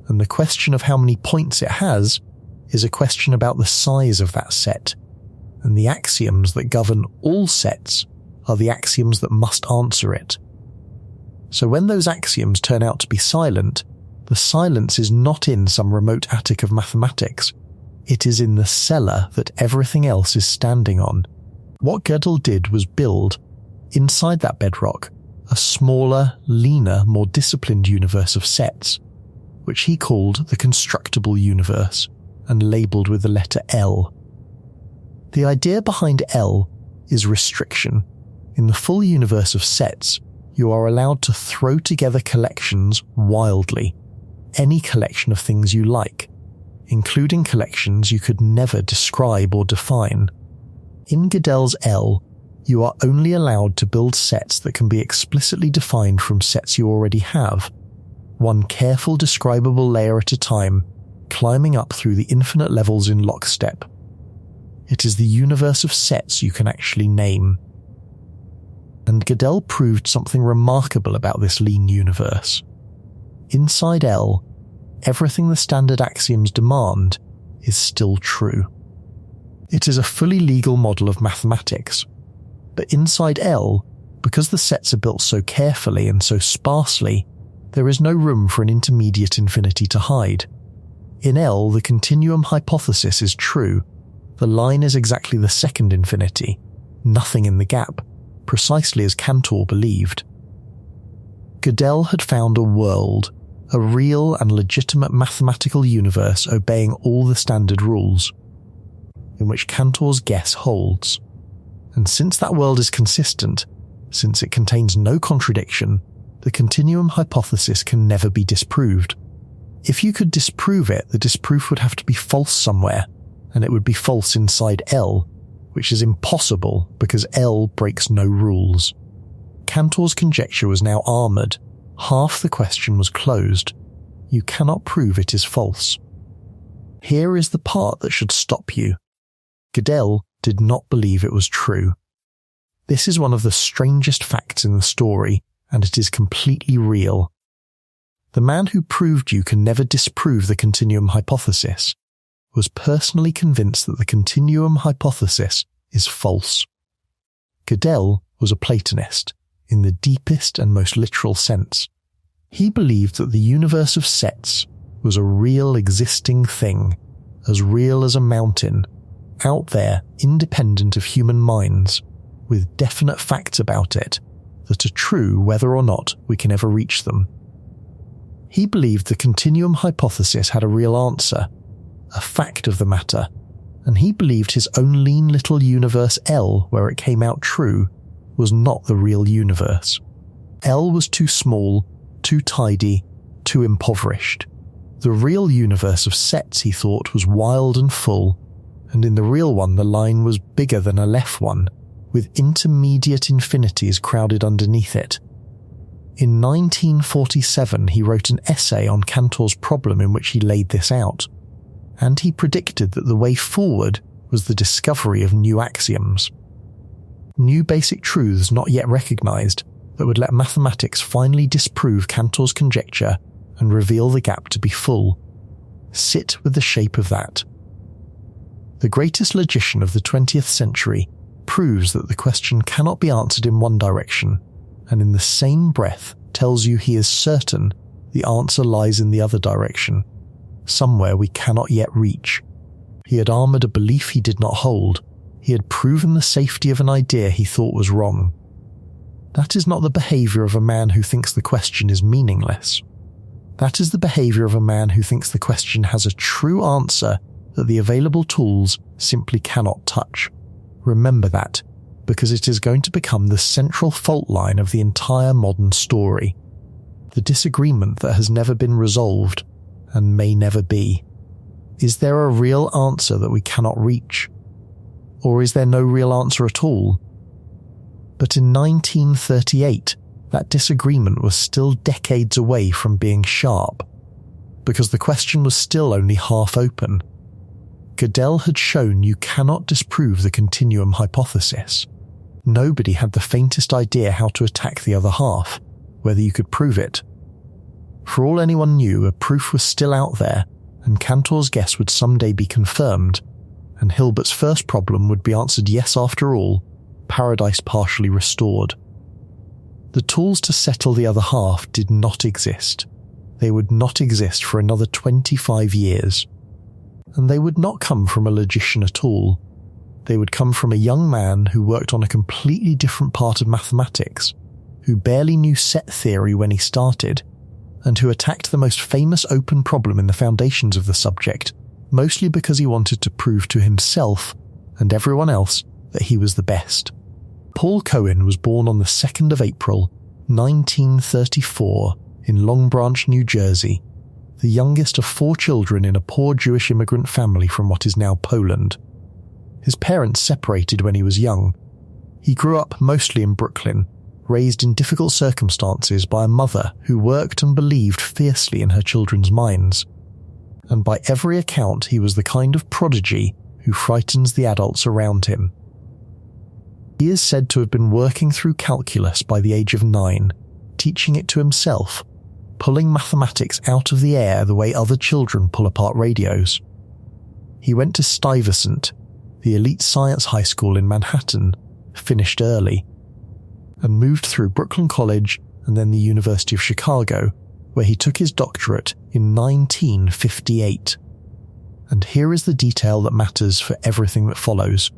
and the question of how many points it has is a question about the size of that set, and the axioms that govern all sets are the axioms that must answer it. So when those axioms turn out to be silent, the silence is not in some remote attic of mathematics. It is in the cellar that everything else is standing on. What Godel did was build, inside that bedrock, a smaller, leaner, more disciplined universe of sets, which he called the constructible universe, and labelled with the letter L. The idea behind L is restriction. In the full universe of sets, you are allowed to throw together collections wildly, any collection of things you like, including collections you could never describe or define. In Godel's L, you are only allowed to build sets that can be explicitly defined from sets you already have, one careful describable layer at a time, climbing up through the infinite levels in lockstep. It is the universe of sets you can actually name. And Godel proved something remarkable about this lean universe. Inside L, everything the standard axioms demand is still true. It is a fully legal model of mathematics, but inside L, because the sets are built so carefully and so sparsely, there is no room for an intermediate infinity to hide. In L, the continuum hypothesis is true. The line is exactly the second infinity, nothing in the gap, precisely as Cantor believed. Godel had found a world, a real and legitimate mathematical universe obeying all the standard rules, in which Cantor's guess holds. And since that world is consistent, since it contains no contradiction, the continuum hypothesis can never be disproved. If you could disprove it, the disproof would have to be false somewhere, and it would be false inside L, which is impossible because L breaks no rules. Cantor's conjecture was now armoured. Half the question was closed. You cannot prove it is false. Here is the part that should stop you. Godel did not believe it was true. This is one of the strangest facts in the story, and it is completely real. The man who proved you can never disprove the continuum hypothesis was personally convinced that the continuum hypothesis is false. Godel was a Platonist, in the deepest and most literal sense. He believed that the universe of sets was a real existing thing, as real as a mountain, out there, independent of human minds, with definite facts about it that are true whether or not we can ever reach them. He believed the continuum hypothesis had a real answer, a fact of the matter, and he believed his own lean little universe L, where it came out true, was not the real universe. L was too small, too tidy, too impoverished. The real universe of sets, he thought, was wild and full, and in the real one the line was bigger than Aleph one, with intermediate infinities crowded underneath it. In 1947 he wrote an essay on Cantor's problem in which he laid this out, and he predicted that the way forward was the discovery of new axioms. New basic truths not yet recognized that would let mathematics finally disprove Cantor's conjecture and reveal the gap to be full. Sit with the shape of that. The greatest logician of the 20th century proves that the question cannot be answered in one direction, and in the same breath tells you he is certain the answer lies in the other direction, somewhere we cannot yet reach. He had armoured a belief he did not hold. He had proven the safety of an idea he thought was wrong. That is not the behaviour of a man who thinks the question is meaningless. That is the behaviour of a man who thinks the question has a true answer that the available tools simply cannot touch. Remember that, because it is going to become the central fault line of the entire modern story. The disagreement that has never been resolved, and may never be. Is there a real answer that we cannot reach? Or is there no real answer at all? But in 1938, that disagreement was still decades away from being sharp. because the question was still only half open. Godel had shown you cannot disprove the continuum hypothesis. Nobody had the faintest idea how to attack the other half, whether you could prove it. For all anyone knew, a proof was still out there, and Cantor's guess would someday be confirmed, and Hilbert's first problem would be answered yes after all, paradise partially restored. The tools to settle the other half did not exist. They would not exist for another 25 years. And they would not come from a logician at all. They would come from a young man who worked on a completely different part of mathematics, who barely knew set theory when he started, and who attacked the most famous open problem in the foundations of the subject, mostly because he wanted to prove to himself and everyone else that he was the best. Paul Cohen was born on the 2nd of April, 1934, in Long Branch, New Jersey, the youngest of 4 children in a poor Jewish immigrant family from what is now Poland. His parents separated when he was young. He grew up mostly in Brooklyn, raised in difficult circumstances by a mother who worked and believed fiercely in her children's minds. And by every account, he was the kind of prodigy who frightens the adults around him. He is said to have been working through calculus by the age of 9, teaching it to himself, pulling mathematics out of the air the way other children pull apart radios. He went to Stuyvesant, the elite science high school in Manhattan, finished early, and moved through Brooklyn College and then the University of Chicago, where he took his doctorate in 1958. And here is the detail that matters for everything that follows.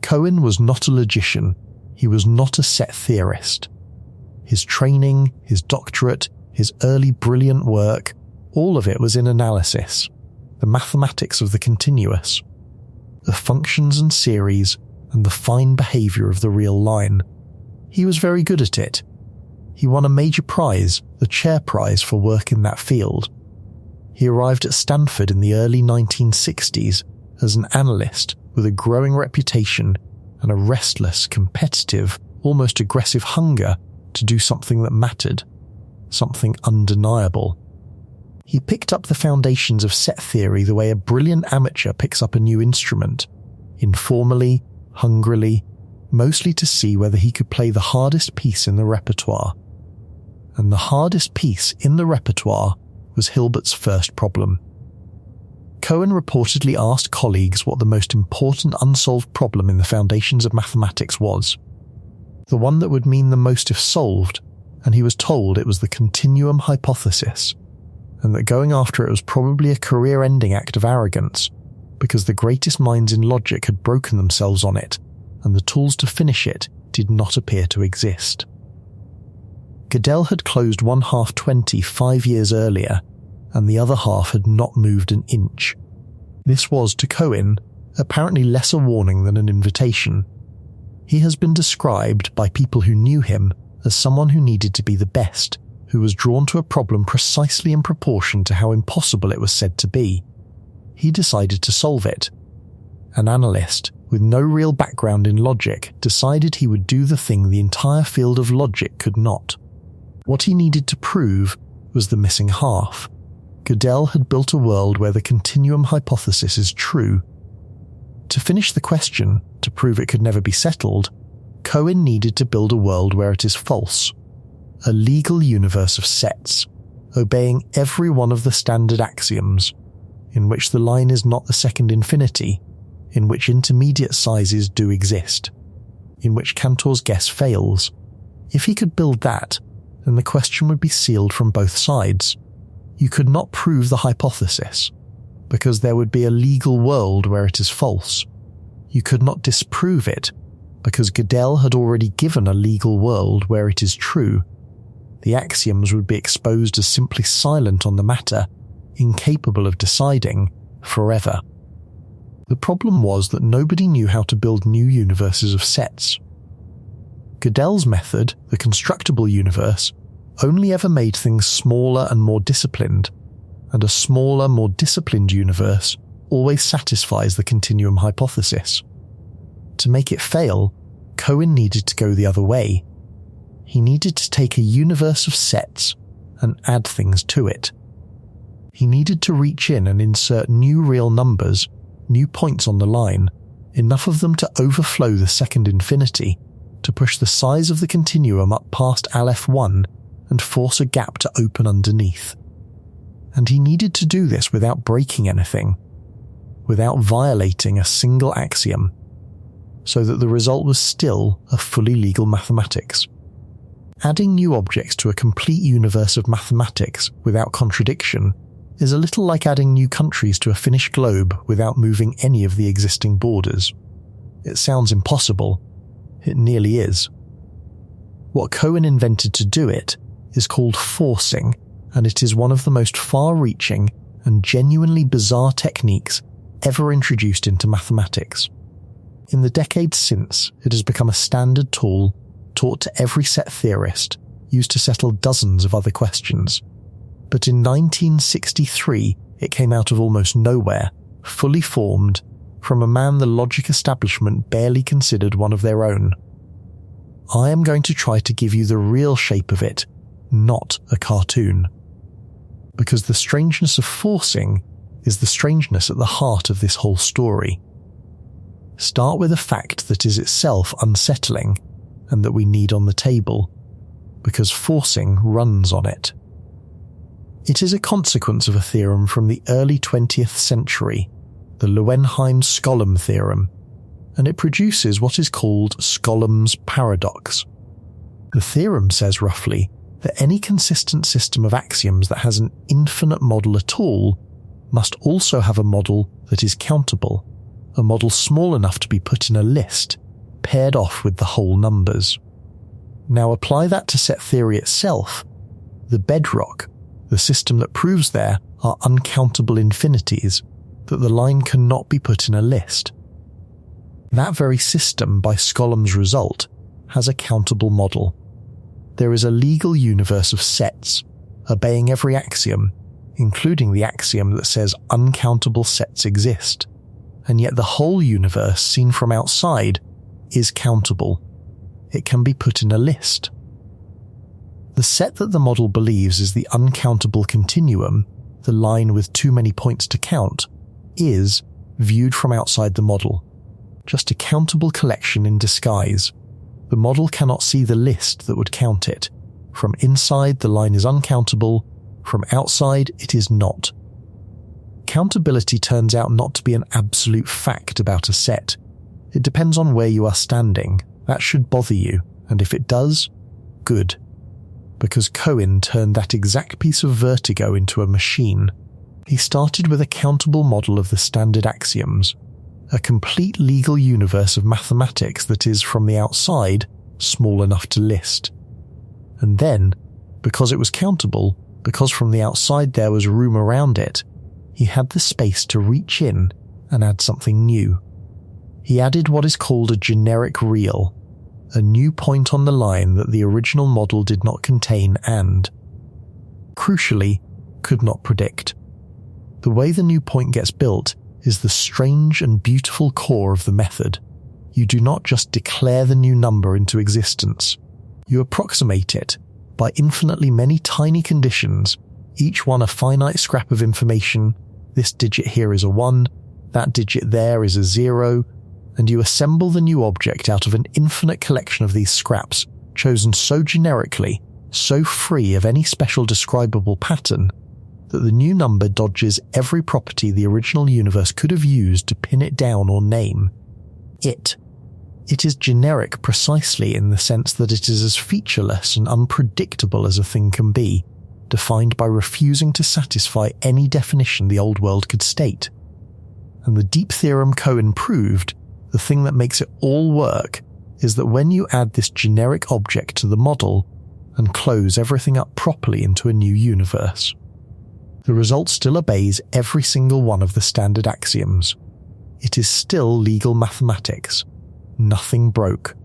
Cohen was not a logician, he was not a set theorist. His training, his doctorate, his early brilliant work, all of it was in analysis, the mathematics of the continuous, the functions and series, and the fine behaviour of the real line. He was very good at it. He won a major prize, the Chair Prize, for work in that field. He arrived at Stanford in the early 1960s as an analyst with a growing reputation and a restless, competitive, almost aggressive hunger to do something that mattered, something undeniable. He picked up the foundations of set theory the way a brilliant amateur picks up a new instrument, informally, hungrily, mostly to see whether he could play the hardest piece in the repertoire. And the hardest piece in the repertoire was Hilbert's first problem. Cohen reportedly asked colleagues what the most important unsolved problem in the foundations of mathematics was, the one that would mean the most if solved, and he was told it was the Continuum Hypothesis, and that going after it was probably a career-ending act of arrogance, because the greatest minds in logic had broken themselves on it, and the tools to finish it did not appear to exist. Godel had closed one half 5 years earlier, and the other half had not moved an inch. This was, to Cohen, apparently less a warning than an invitation. He has been described by people who knew him as someone who needed to be the best, who was drawn to a problem precisely in proportion to how impossible it was said to be. He decided to solve it. An analyst, with no real background in logic, decided he would do the thing the entire field of logic could not. What he needed to prove was the missing half. Godel had built a world where the continuum hypothesis is true. To finish the question, to prove it could never be settled, Cohen needed to build a world where it is false. A legal universe of sets, obeying every one of the standard axioms, in which the line is not the second infinity, in which intermediate sizes do exist, in which Cantor's guess fails. If he could build that, then the question would be sealed from both sides. You could not prove the hypothesis, because there would be a legal world where it is false. You could not disprove it, because Godel had already given a legal world where it is true. The axioms would be exposed as simply silent on the matter, incapable of deciding, forever. The problem was that nobody knew how to build new universes of sets. Godel's method, the constructible universe, only ever made things smaller and more disciplined, and a smaller, more disciplined universe always satisfies the continuum hypothesis. To make it fail, Cohen needed to go the other way. He needed to take a universe of sets and add things to it. He needed to reach in and insert new real numbers, new points on the line, enough of them to overflow the second infinity, to push the size of the continuum up past Aleph 1 and force a gap to open underneath. And he needed to do this without breaking anything, without violating a single axiom, so that the result was still a fully legal mathematics. Adding new objects to a complete universe of mathematics without contradiction is a little like adding new countries to a finished globe without moving any of the existing borders. It sounds impossible. It nearly is. What Cohen invented to do it is called forcing, and it is one of the most far-reaching and genuinely bizarre techniques ever introduced into mathematics. In the decades since, it has become a standard tool taught to every set theorist, used to settle dozens of other questions. But in 1963, it came out of almost nowhere, fully formed, from a man the logic establishment barely considered one of their own. I am going to try to give you the real shape of it, not a cartoon. Because the strangeness of forcing is the strangeness at the heart of this whole story. Start with a fact that is itself unsettling and that we need on the table, because forcing runs on it. It is a consequence of a theorem from the early 20th century, the Löwenheim-Skolem theorem, and it produces what is called Skolem's paradox. The theorem says roughly that any consistent system of axioms that has an infinite model at all must also have a model that is countable, a model small enough to be put in a list, paired off with the whole numbers. Now apply that to set theory itself. The bedrock, the system that proves there are uncountable infinities, that the line cannot be put in a list. That very system, by Skolem's result, has a countable model. There is a legal universe of sets, obeying every axiom, including the axiom that says uncountable sets exist, and yet the whole universe seen from outside is countable. It can be put in a list. The set that the model believes is the uncountable continuum, the line with too many points to count, is, viewed from outside the model, just a countable collection in disguise. The model cannot see the list that would count it. From inside, the line is uncountable. From outside, it is not. Countability turns out not to be an absolute fact about a set. It depends on where you are standing. That should bother you, and if it does, good. Because Cohen turned that exact piece of vertigo into a machine. He started with a countable model of the standard axioms, a complete legal universe of mathematics that is, from the outside, small enough to list. And then, because it was countable, because from the outside there was room around it, he had the space to reach in and add something new. He added what is called a generic real, a new point on the line that the original model did not contain and, crucially, could not predict. The way the new point gets built is the strange and beautiful core of the method. You do not just declare the new number into existence. You approximate it by infinitely many tiny conditions, each one a finite scrap of information. This digit here is a 1, that digit there is a 0, and you assemble the new object out of an infinite collection of these scraps, chosen so generically, so free of any special describable pattern, that the new number dodges every property the original universe could have used to pin it down or name. It is generic precisely in the sense that it is as featureless and unpredictable as a thing can be, defined by refusing to satisfy any definition the old world could state. And the deep theorem Cohen proved, the thing that makes it all work, is that when you add this generic object to the model and close everything up properly into a new universe, the result still obeys every single one of the standard axioms. It is still legal mathematics. Nothing broke.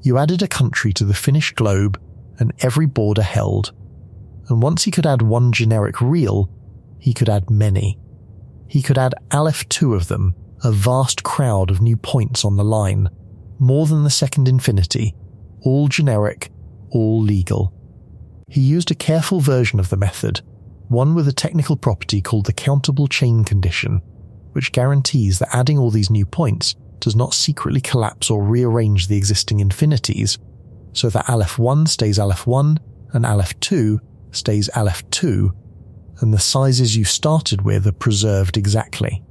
You added a country to the finished globe, and every border held. And once he could add one generic real, he could add many. He could add Aleph 2 of them, a vast crowd of new points on the line, more than the second infinity, all generic, all legal. He used a careful version of the method, one with a technical property called the countable chain condition, which guarantees that adding all these new points does not secretly collapse or rearrange the existing infinities, so that Aleph 1 stays Aleph 1 and Aleph 2 stays Aleph 2, and the sizes you started with are preserved exactly.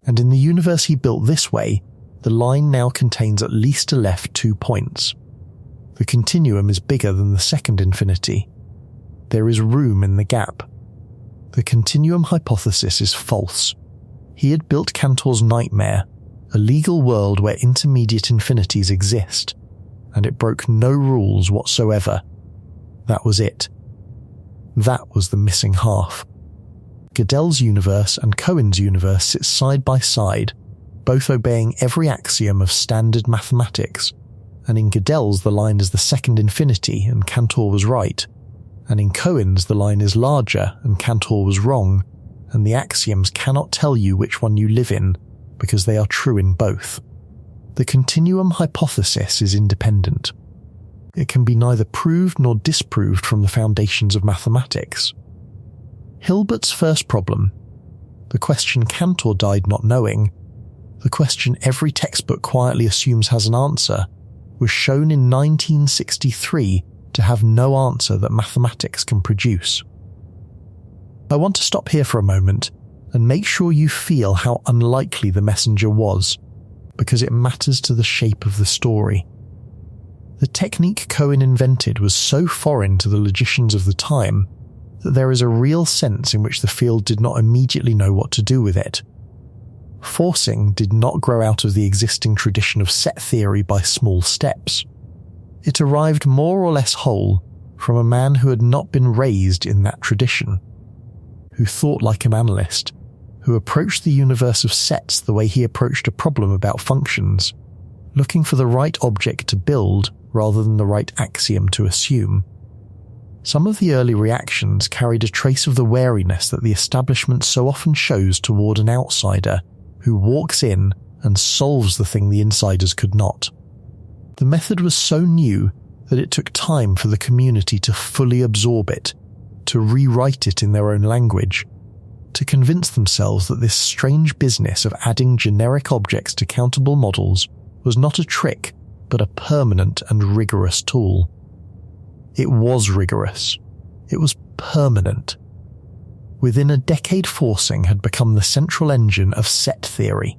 And in the universe he built this way, the line now contains at least Aleph 2 points. The continuum is bigger than the second infinity. There is room in the gap. The continuum hypothesis is false. He had built Cantor's nightmare, a legal world where intermediate infinities exist, and it broke no rules whatsoever. That was it. That was the missing half. Godel's universe and Cohen's universe sit side by side, both obeying every axiom of standard mathematics, and in Godel's the line is the second infinity and Cantor was right, and in Cohen's the line is larger and Cantor was wrong, and the axioms cannot tell you which one you live in, because they are true in both. The continuum hypothesis is independent. It can be neither proved nor disproved from the foundations of mathematics. Hilbert's first problem, the question Cantor died not knowing, the question every textbook quietly assumes has an answer, was shown in 1963 to have no answer that mathematics can produce. I want to stop here for a moment and make sure you feel how unlikely the messenger was, because it matters to the shape of the story. The technique Cohen invented was so foreign to the logicians of the time that there is a real sense in which the field did not immediately know what to do with it. Forcing did not grow out of the existing tradition of set theory by small steps. It arrived more or less whole from a man who had not been raised in that tradition, who thought like an analyst, who approached the universe of sets the way he approached a problem about functions, looking for the right object to build rather than the right axiom to assume. Some of the early reactions carried a trace of the wariness that the establishment so often shows toward an outsider who walks in and solves the thing the insiders could not. The method was so new that it took time for the community to fully absorb it, to rewrite it in their own language, to convince themselves that this strange business of adding generic objects to countable models was not a trick, but a permanent and rigorous tool. It was rigorous. It was permanent. Within a decade, forcing had become the central engine of set theory,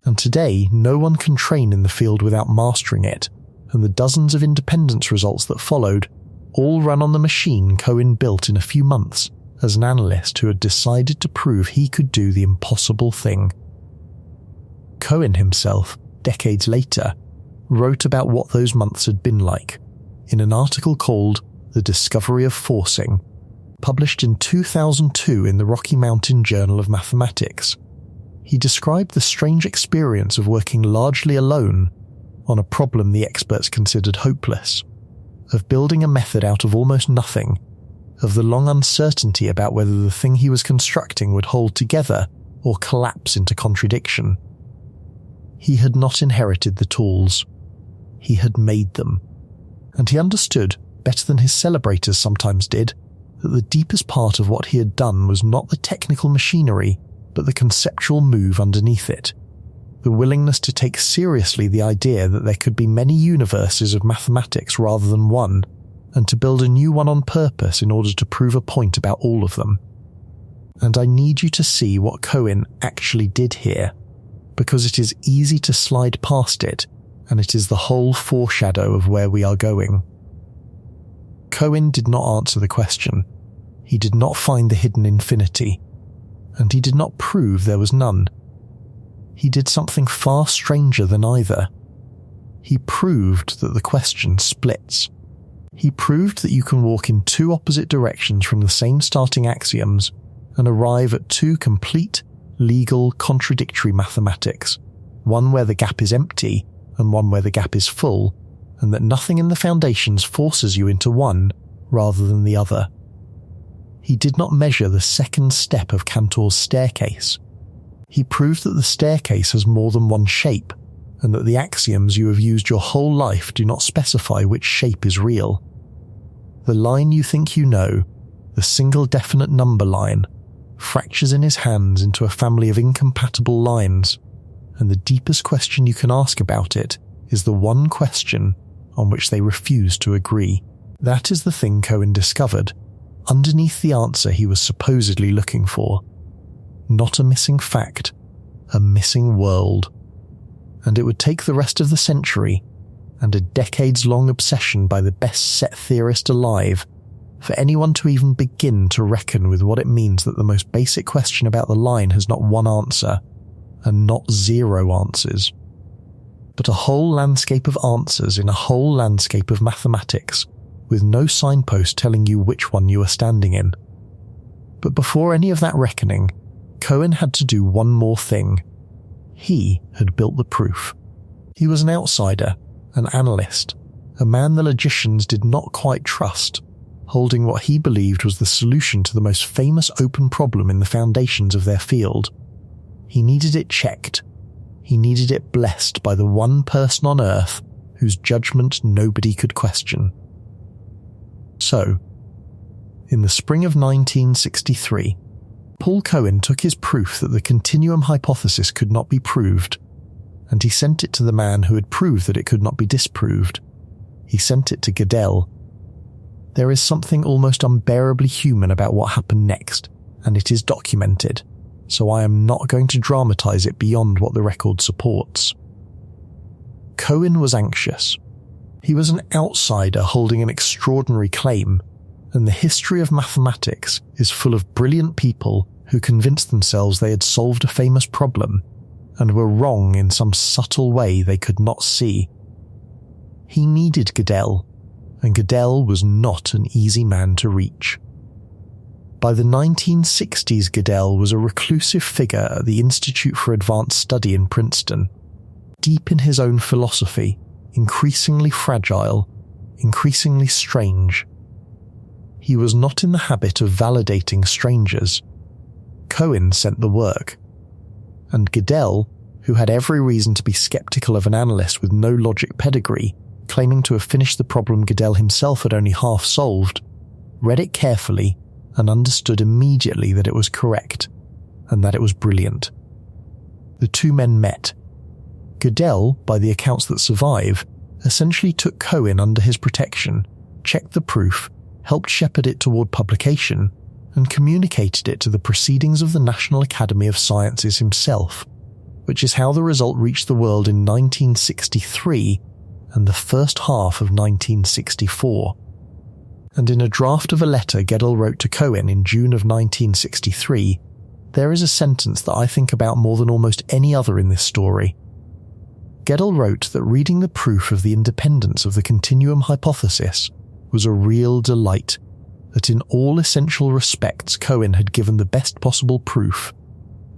and today no one can train in the field without mastering it, and the dozens of independence results that followed all ran on the machine Cohen built in a few months as an analyst who had decided to prove he could do the impossible thing. Cohen himself, decades later, wrote about what those months had been like in an article called The Discovery of Forcing, published in 2002 in the Rocky Mountain Journal of Mathematics. He described the strange experience of working largely alone on a problem the experts considered hopeless, of building a method out of almost nothing, of the long uncertainty about whether the thing he was constructing would hold together or collapse into contradiction. He had not inherited the tools. He had made them. And he understood, better than his celebrators sometimes did, that the deepest part of what he had done was not the technical machinery, but the conceptual move underneath it. The willingness to take seriously the idea that there could be many universes of mathematics rather than one, and to build a new one on purpose in order to prove a point about all of them. And I need you to see what Cohen actually did here, because it is easy to slide past it, and it is the whole foreshadow of where we are going. Cohen did not answer the question. He did not find the hidden infinity, and he did not prove there was none. He did something far stranger than either. He proved that the question splits. He proved that you can walk in two opposite directions from the same starting axioms and arrive at two complete, legal, contradictory mathematics, one where the gap is empty and one where the gap is full, and that nothing in the foundations forces you into one rather than the other. He did not measure the second step of Cantor's staircase. He proved that the staircase has more than one shape, and that the axioms you have used your whole life do not specify which shape is real. The line you think you know, the single definite number line, fractures in his hands into a family of incompatible lines, and the deepest question you can ask about it is the one question on which they refuse to agree. That is the thing Cohen discovered, underneath the answer he was supposedly looking for. Not a missing fact, a missing world. And it would take the rest of the century, and a decades-long obsession by the best-set theorist alive, for anyone to even begin to reckon with what it means that the most basic question about the line has not one answer, and not zero answers, but a whole landscape of answers in a whole landscape of mathematics, with no signpost telling you which one you are standing in. But before any of that reckoning, Cohen had to do one more thing. He had built the proof. He was an outsider, an analyst, a man the logicians did not quite trust, holding what he believed was the solution to the most famous open problem in the foundations of their field. He needed it checked. He needed it blessed by the one person on Earth whose judgment nobody could question. So, in the spring of 1963, Paul Cohen took his proof that the Continuum Hypothesis could not be proved, and he sent it to the man who had proved that it could not be disproved. He sent it to Godel. There is something almost unbearably human about what happened next, and it is documented, so I am not going to dramatize it beyond what the record supports. Cohen was anxious. He was an outsider holding an extraordinary claim, and the history of mathematics is full of brilliant people who convinced themselves they had solved a famous problem, and were wrong in some subtle way they could not see. He needed Godel, and Godel was not an easy man to reach. By the 1960s, Godel was a reclusive figure at the Institute for Advanced Study in Princeton, deep in his own philosophy, increasingly fragile, increasingly strange. He was not in the habit of validating strangers. Cohen sent the work, and Godel, who had every reason to be skeptical of an analyst with no logic pedigree, claiming to have finished the problem Godel himself had only half solved, read it carefully and understood immediately that it was correct, and that it was brilliant. The two men met. Godel, by the accounts that survive, essentially took Cohen under his protection, checked the proof, helped shepherd it toward publication, and communicated it to the proceedings of the National Academy of Sciences himself, which is how the result reached the world in 1963 and the first half of 1964. And in a draft of a letter Godel wrote to Cohen in June of 1963, there is a sentence that I think about more than almost any other in this story. Godel wrote that reading the proof of the independence of the Continuum Hypothesis was a real delight, that in all essential respects Cohen had given the best possible proof,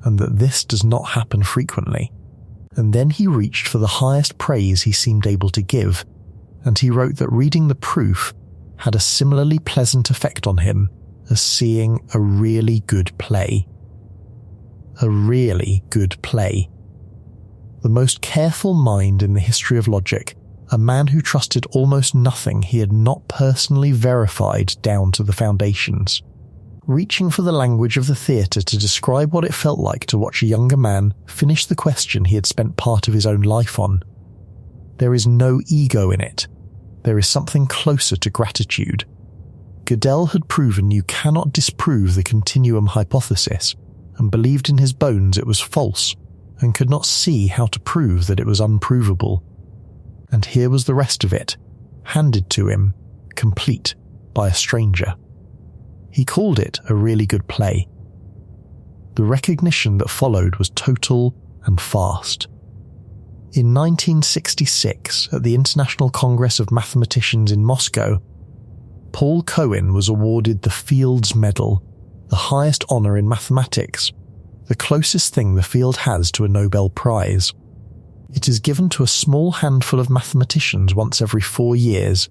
and that this does not happen frequently. And then he reached for the highest praise he seemed able to give, and he wrote that reading the proof had a similarly pleasant effect on him as seeing a really good play. A really good play. The most careful mind in the history of logic, a man who trusted almost nothing he had not personally verified down to the foundations, reaching for the language of the theatre to describe what it felt like to watch a younger man finish the question he had spent part of his own life on. There is no ego in it. There is something closer to gratitude. Godel had proven you cannot disprove the Continuum Hypothesis, and believed in his bones it was false, and could not see how to prove that it was unprovable. And here was the rest of it, handed to him, complete, by a stranger. He called it a really good play. The recognition that followed was total and fast. In 1966, at the International Congress of Mathematicians in Moscow, Paul Cohen was awarded the Fields Medal, the highest honour in mathematics, the closest thing the field has to a Nobel Prize. It is given to a small handful of mathematicians once every 4 years,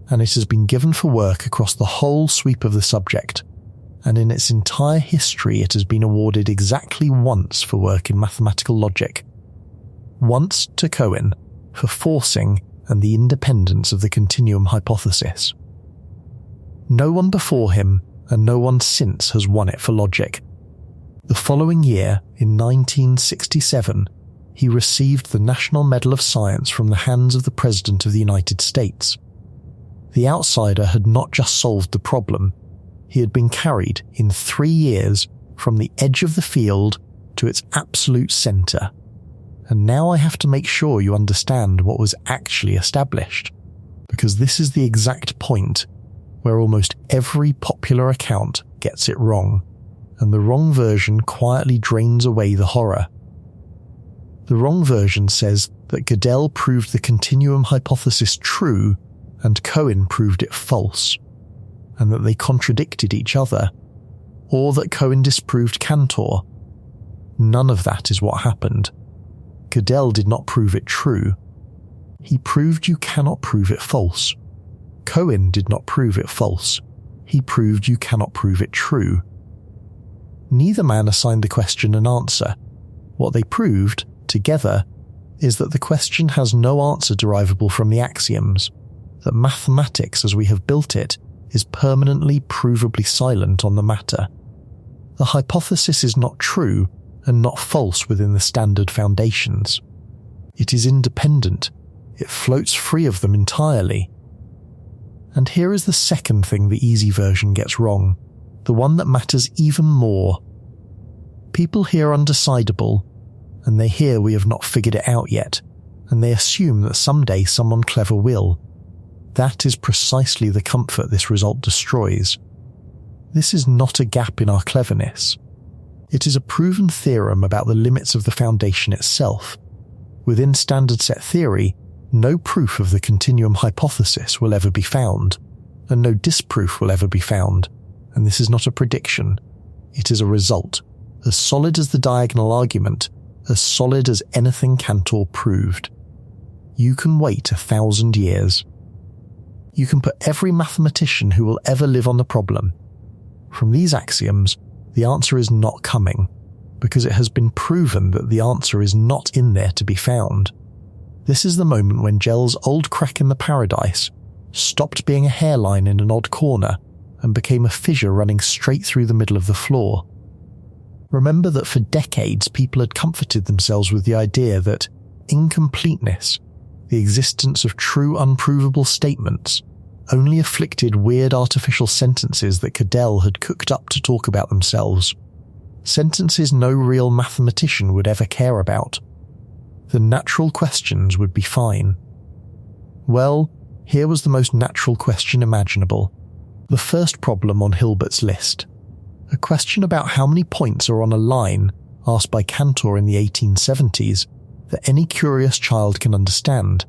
and it has been given for work across the whole sweep of the subject, and in its entire history it has been awarded exactly once for work in mathematical logic. Once to Cohen for forcing and the independence of the Continuum Hypothesis. No one before him, and no one since has won it for logic. The following year, in 1967, he received the National Medal of Science from the hands of the President of the United States. The outsider had not just solved the problem, he had been carried in 3 years from the edge of the field to its absolute centre. And now I have to make sure you understand what was actually established, because this is the exact point where almost every popular account gets it wrong, and the wrong version quietly drains away the horror. The wrong version says that Godel proved the Continuum Hypothesis true and Cohen proved it false, and that they contradicted each other, or that Cohen disproved Cantor. None of that is what happened. Godel did not prove it true. He proved you cannot prove it false. Cohen did not prove it false. He proved you cannot prove it true. Neither man assigned the question an answer. What they proved, together, is that the question has no answer derivable from the axioms, that mathematics as we have built it is permanently provably silent on the matter. The hypothesis is not true and not false within the standard foundations. It is independent. It floats free of them entirely. And here is the second thing the easy version gets wrong, the one that matters even more. People hear undecidable, and they hear we have not figured it out yet, and they assume that someday someone clever will. That is precisely the comfort this result destroys. This is not a gap in our cleverness. It is a proven theorem about the limits of the foundation itself. Within standard set theory, no proof of the continuum hypothesis will ever be found, and no disproof will ever be found, and this is not a prediction. It is a result, as solid as the diagonal argument, as solid as anything Cantor proved. You can wait 1,000 years. You can put every mathematician who will ever live on the problem. From these axioms, the answer is not coming, because it has been proven that the answer is not in there to be found. This is the moment when Gel's old crack in the paradise stopped being a hairline in an odd corner and became a fissure running straight through the middle of the floor. Remember that for decades people had comforted themselves with the idea that incompleteness, the existence of true unprovable statements, only afflicted weird artificial sentences that Godel had cooked up to talk about themselves. Sentences no real mathematician would ever care about. The natural questions would be fine. Well, here was the most natural question imaginable. The first problem on Hilbert's list. A question about how many points are on a line, asked by Cantor in the 1870s, that any curious child can understand.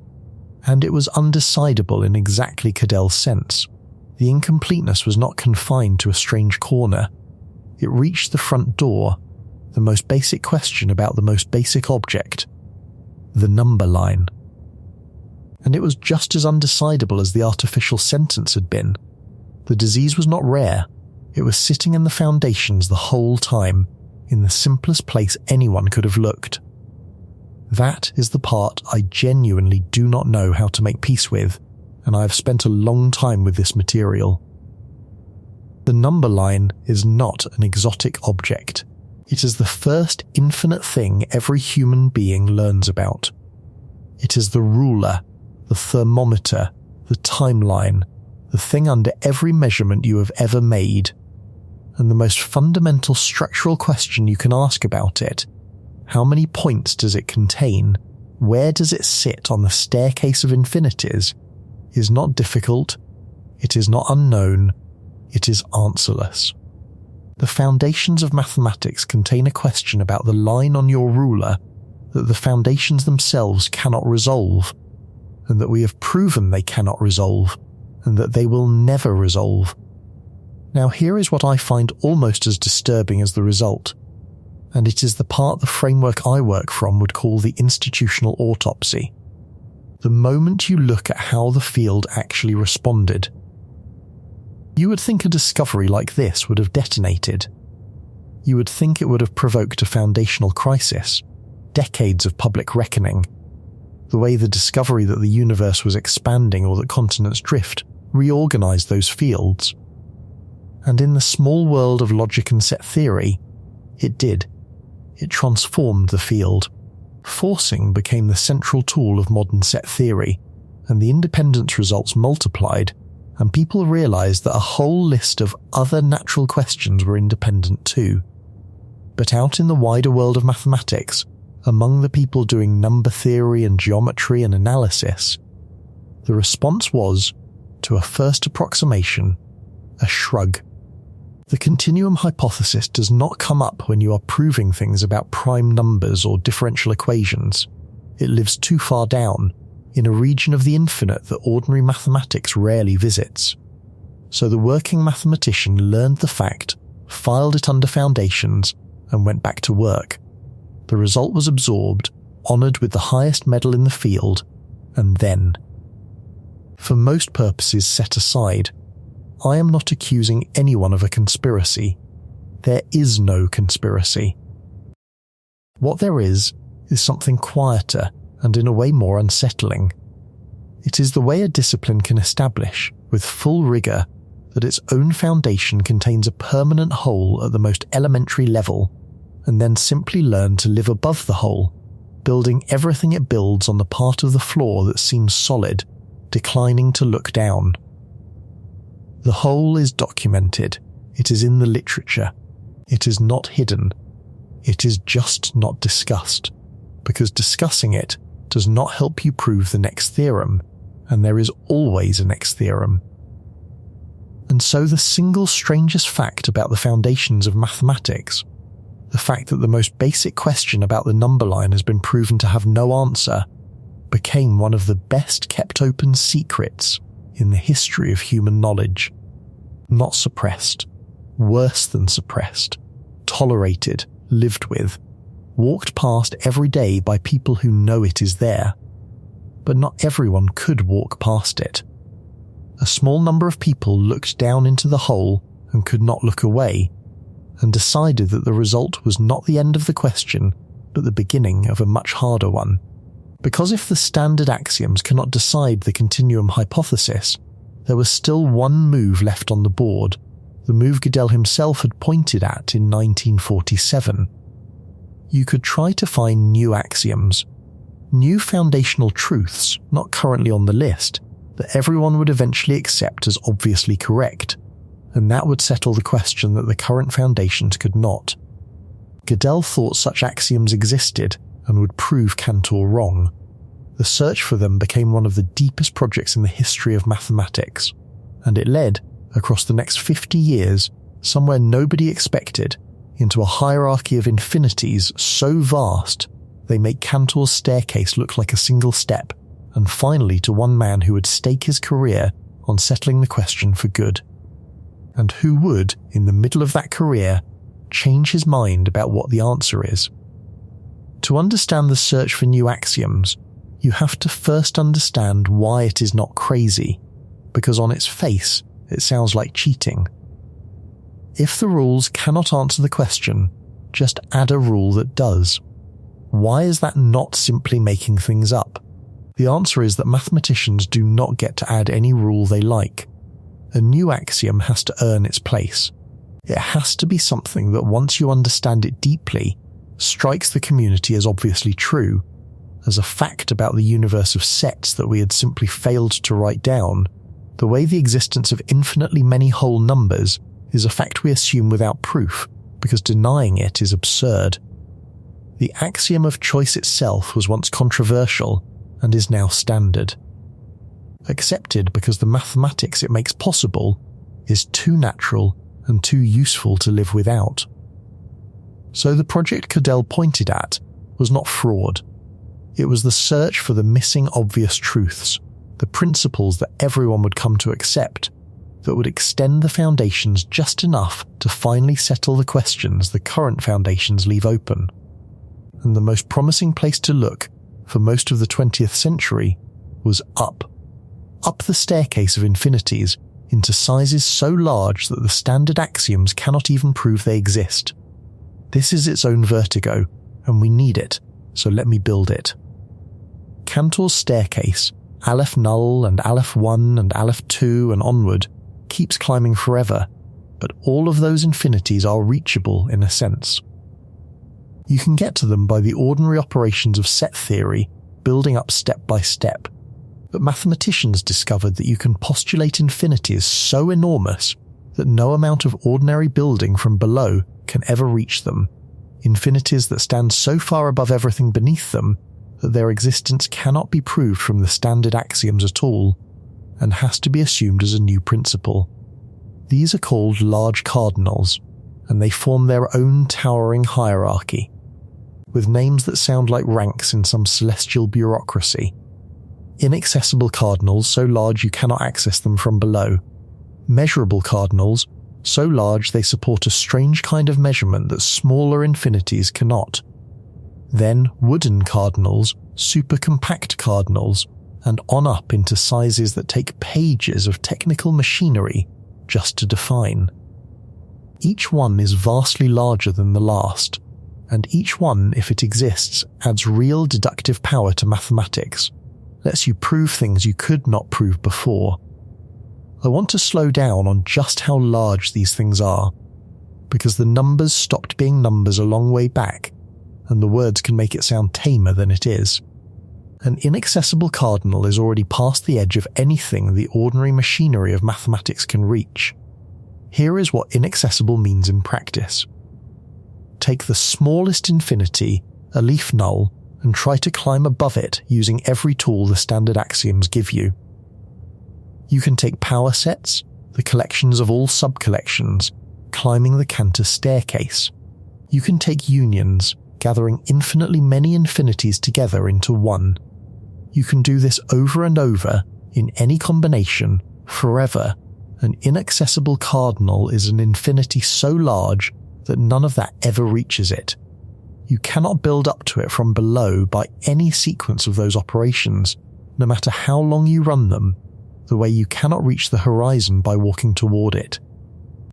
And it was undecidable in exactly Godel's sense. The incompleteness was not confined to a strange corner. It reached the front door, the most basic question about the most basic object, the number line. And it was just as undecidable as the artificial sentence had been. The disease was not rare. It was sitting in the foundations the whole time, in the simplest place anyone could have looked. That is the part I genuinely do not know how to make peace with, and I have spent a long time with this material. The number line is not an exotic object. It is the first infinite thing every human being learns about. It is the ruler, the thermometer, the timeline, the thing under every measurement you have ever made. And the most fundamental structural question you can ask about it, how many points does it contain? Where does it sit on the staircase of infinities? Is not difficult. It is not unknown. It is answerless. The foundations of mathematics contain a question about the line on your ruler that the foundations themselves cannot resolve, and that we have proven they cannot resolve, and that they will never resolve. Now here is what I find almost as disturbing as the result, and it is the part the framework I work from would call the institutional autopsy. The moment you look at how the field actually responded, you would think a discovery like this would have detonated. You would think it would have provoked a foundational crisis, decades of public reckoning, the way the discovery that the universe was expanding or that continents drift reorganized those fields. And in the small world of logic and set theory, it did. It transformed the field. Forcing became the central tool of modern set theory, and the independence results multiplied, and people realized that a whole list of other natural questions were independent too. But out in the wider world of mathematics, among the people doing number theory and geometry and analysis, the response was, to a first approximation, a shrug. The continuum hypothesis does not come up when you are proving things about prime numbers or differential equations. It lives too far down, in a region of the infinite that ordinary mathematics rarely visits. So the working mathematician learned the fact, filed it under foundations, and went back to work. The result was absorbed, honoured with the highest medal in the field, and then. For most purposes set aside, I am not accusing anyone of a conspiracy. There is no conspiracy. What there is something quieter and in a way more unsettling. It is the way a discipline can establish, with full rigour, that its own foundation contains a permanent whole at the most elementary level, and then simply learn to live above the whole, building everything it builds on the part of the floor that seems solid, declining to look down. The whole is documented. It is in the literature. It is not hidden. It is just not discussed, because discussing it does not help you prove the next theorem, and there is always a next theorem. And so the single strangest fact about the foundations of mathematics, the fact that the most basic question about the number line has been proven to have no answer, became one of the best kept open secrets in the history of human knowledge. Not suppressed, worse than suppressed, tolerated, lived with, walked past every day by people who know it is there. But not everyone could walk past it. A small number of people looked down into the hole and could not look away, and decided that the result was not the end of the question, but the beginning of a much harder one. Because if the standard axioms cannot decide the continuum hypothesis, there was still one move left on the board, the move Godel himself had pointed at in 1947. You could try to find new axioms, new foundational truths not currently on the list, that everyone would eventually accept as obviously correct, and that would settle the question that the current foundations could not. Godel thought such axioms existed and would prove Cantor wrong. The search for them became one of the deepest projects in the history of mathematics, and it led, across the next 50 years, somewhere nobody expected, into a hierarchy of infinities so vast they make Cantor's staircase look like a single step, and finally to one man who would stake his career on settling the question for good, and who would, in the middle of that career, change his mind about what the answer is. To understand the search for new axioms, you have to first understand why it is not crazy, because on its face, it sounds like cheating. If the rules cannot answer the question, just add a rule that does. Why is that not simply making things up? The answer is that mathematicians do not get to add any rule they like. A new axiom has to earn its place. It has to be something that once you understand it deeply, strikes the community as obviously true, as a fact about the universe of sets that we had simply failed to write down, the way the existence of infinitely many whole numbers is a fact we assume without proof, because denying it is absurd. The axiom of choice itself was once controversial and is now standard. Accepted because the mathematics it makes possible is too natural and too useful to live without. So the project Godel pointed at was not fraud. It was the search for the missing obvious truths, the principles that everyone would come to accept, that would extend the foundations just enough to finally settle the questions the current foundations leave open. And the most promising place to look, for most of the 20th century, was up the staircase of infinities into sizes so large that the standard axioms cannot even prove they exist. This is its own vertigo, and we need it, so let me build it. Cantor's staircase, Aleph null and Aleph 1 and Aleph 2 and onward, keeps climbing forever, but all of those infinities are reachable in a sense. You can get to them by the ordinary operations of set theory, building up step by step, but mathematicians discovered that you can postulate infinities so enormous that no amount of ordinary building from below can ever reach them, infinities that stand so far above everything beneath them that their existence cannot be proved from the standard axioms at all, and has to be assumed as a new principle. These are called large cardinals, and they form their own towering hierarchy, with names that sound like ranks in some celestial bureaucracy. Inaccessible cardinals so large you cannot access them from below. Measurable cardinals so large they support a strange kind of measurement that smaller infinities cannot. Then Woodin cardinals, supercompact cardinals, and on up into sizes that take pages of technical machinery just to define. Each one is vastly larger than the last, and each one, if it exists, adds real deductive power to mathematics, lets you prove things you could not prove before. I want to slow down on just how large these things are, because the numbers stopped being numbers a long way back, and the words can make it sound tamer than it is. An inaccessible cardinal is already past the edge of anything the ordinary machinery of mathematics can reach. Here is what inaccessible means in practice. Take the smallest infinity, a leaf null, and try to climb above it using every tool the standard axioms give you. You can take power sets, the collections of all subcollections, climbing the Cantor staircase. You can take unions, gathering infinitely many infinities together into one. You can do this over and over, in any combination, forever. An inaccessible cardinal is an infinity so large that none of that ever reaches it. You cannot build up to it from below by any sequence of those operations, no matter how long you run them, the way you cannot reach the horizon by walking toward it.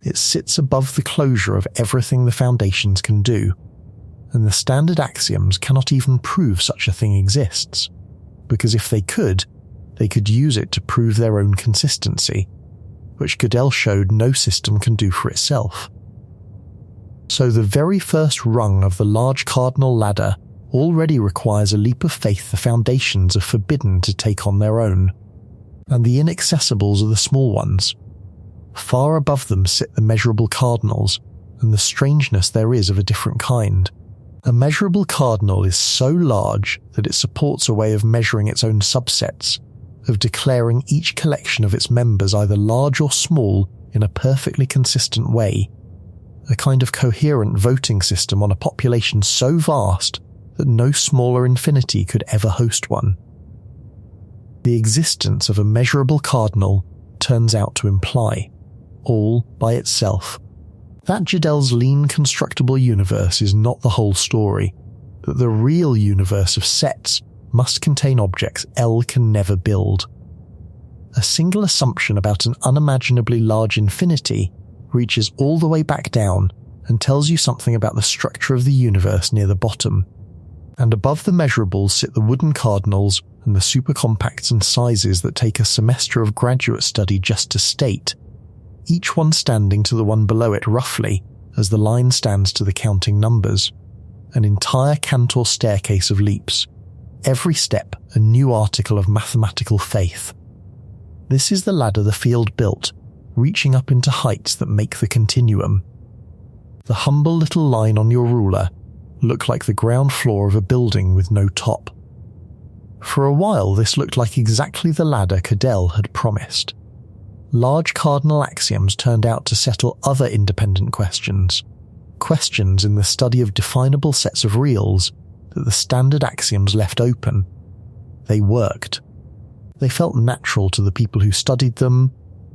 It sits above the closure of everything the foundations can do, and the standard axioms cannot even prove such a thing exists, because if they could use it to prove their own consistency, which Godel showed no system can do for itself. So the very first rung of the large cardinal ladder already requires a leap of faith the foundations are forbidden to take on their own, and the inaccessibles are the small ones. Far above them sit the measurable cardinals, and the strangeness there is of a different kind. A measurable cardinal is so large that it supports a way of measuring its own subsets, of declaring each collection of its members either large or small in a perfectly consistent way, a kind of coherent voting system on a population so vast that no smaller infinity could ever host one. The existence of a measurable cardinal turns out to imply, all by itself, that Godel's lean constructible universe is not the whole story, that the real universe of sets must contain objects L can never build. A single assumption about an unimaginably large infinity reaches all the way back down and tells you something about the structure of the universe near the bottom. And above the measurables sit the Woodin cardinals and the supercompacts and sizes that take a semester of graduate study just to state, each one standing to the one below it roughly as the line stands to the counting numbers, an entire Cantor staircase of leaps, every step a new article of mathematical faith. This is the ladder the field built, reaching up into heights that make the continuum. The humble little line on your ruler looked like the ground floor of a building with no top. For a while this looked like exactly the ladder Godel had promised. Large cardinal axioms turned out to settle other independent questions in the study of definable sets of reals that the standard axioms left open. They worked. They felt natural to the people who studied them.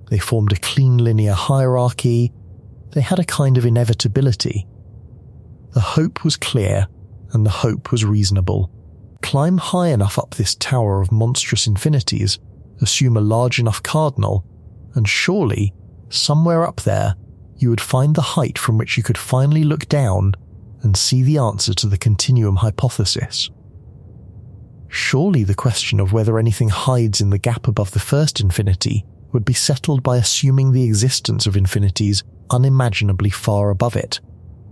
They formed a clean linear hierarchy. They had a kind of inevitability. The hope was clear, and the hope was reasonable. Climb high enough up this tower of monstrous infinities, assume a large enough cardinal, and surely, somewhere up there, you would find the height from which you could finally look down and see the answer to the Continuum Hypothesis. Surely the question of whether anything hides in the gap above the first infinity would be settled by assuming the existence of infinities unimaginably far above it.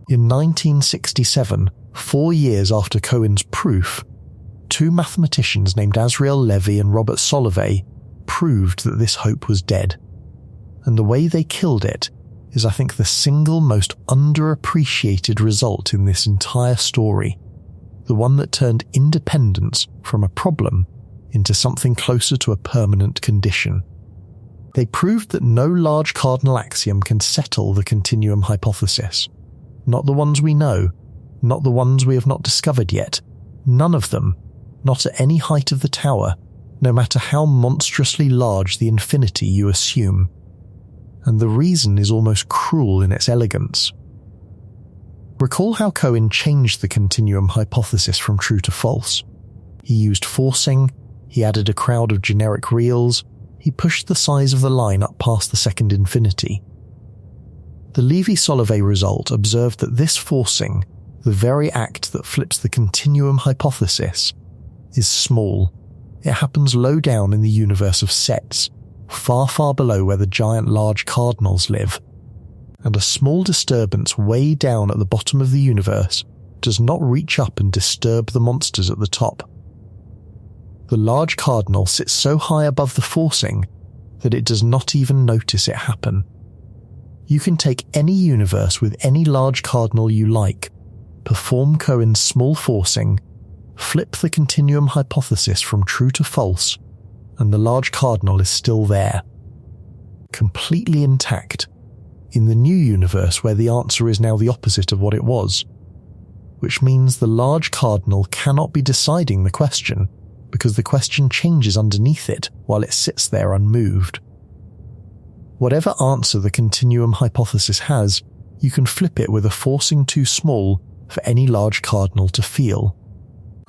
In 1967, 4 years after Cohen's proof, 2 mathematicians named Azrael Levy and Robert Solovay proved that this hope was dead. And the way they killed it is, I think, the single most underappreciated result in this entire story, the one that turned independence from a problem into something closer to a permanent condition. They proved that no large cardinal axiom can settle the continuum hypothesis. Not the ones we know, not the ones we have not discovered yet. None of them, not at any height of the tower, no matter how monstrously large the infinity you assume. And the reason is almost cruel in its elegance. Recall how Cohen changed the continuum hypothesis from true to false. He used forcing, he added a crowd of generic reals, he pushed the size of the line up past the second infinity. The Levy-Solovay result observed that this forcing, the very act that flips the continuum hypothesis, is small. It happens low down in the universe of sets, far, far below where the giant large cardinals live. And a small disturbance way down at the bottom of the universe does not reach up and disturb the monsters at the top. The large cardinal sits so high above the forcing that it does not even notice it happen. You can take any universe with any large cardinal you like, perform Cohen's small forcing, flip the continuum hypothesis from true to false, and the large cardinal is still there, completely intact, in the new universe where the answer is now the opposite of what it was, which means the large cardinal cannot be deciding the question because the question changes underneath it while it sits there unmoved. Whatever answer the continuum hypothesis has, you can flip it with a forcing too small for any large cardinal to feel,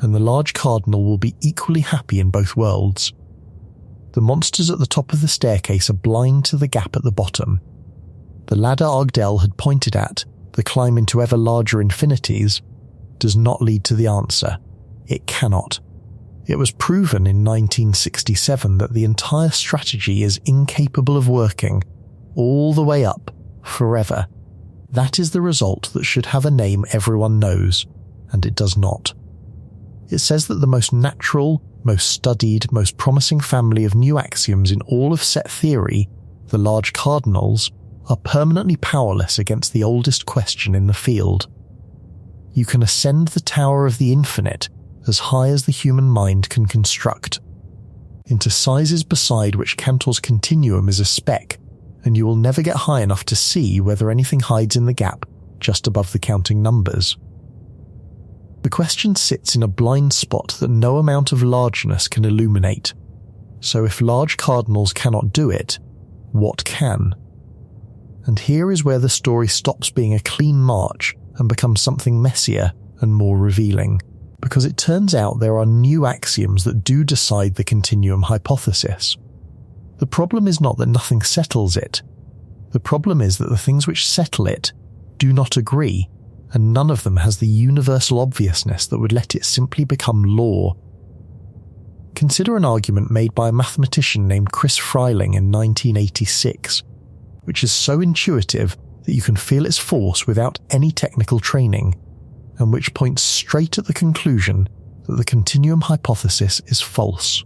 and the large cardinal will be equally happy in both worlds. The monsters at the top of the staircase are blind to the gap at the bottom. The ladder Ogdell had pointed at, the climb into ever larger infinities, does not lead to the answer. It cannot. It was proven in 1967 that the entire strategy is incapable of working, all the way up, forever. That is the result that should have a name everyone knows, and it does not. It says that the most natural, most studied, most promising family of new axioms in all of set theory, the large cardinals, are permanently powerless against the oldest question in the field. You can ascend the tower of the infinite as high as the human mind can construct, into sizes beside which Cantor's continuum is a speck, and you will never get high enough to see whether anything hides in the gap just above the counting numbers. The question sits in a blind spot that no amount of largeness can illuminate. So if large cardinals cannot do it, what can? And here is where the story stops being a clean march and becomes something messier and more revealing, because it turns out there are new axioms that do decide the continuum hypothesis. The problem is not that nothing settles it. The problem is that the things which settle it do not agree, and none of them has the universal obviousness that would let it simply become law. Consider an argument made by a mathematician named Chris Freiling in 1986, which is so intuitive that you can feel its force without any technical training, and which points straight at the conclusion that the continuum hypothesis is false.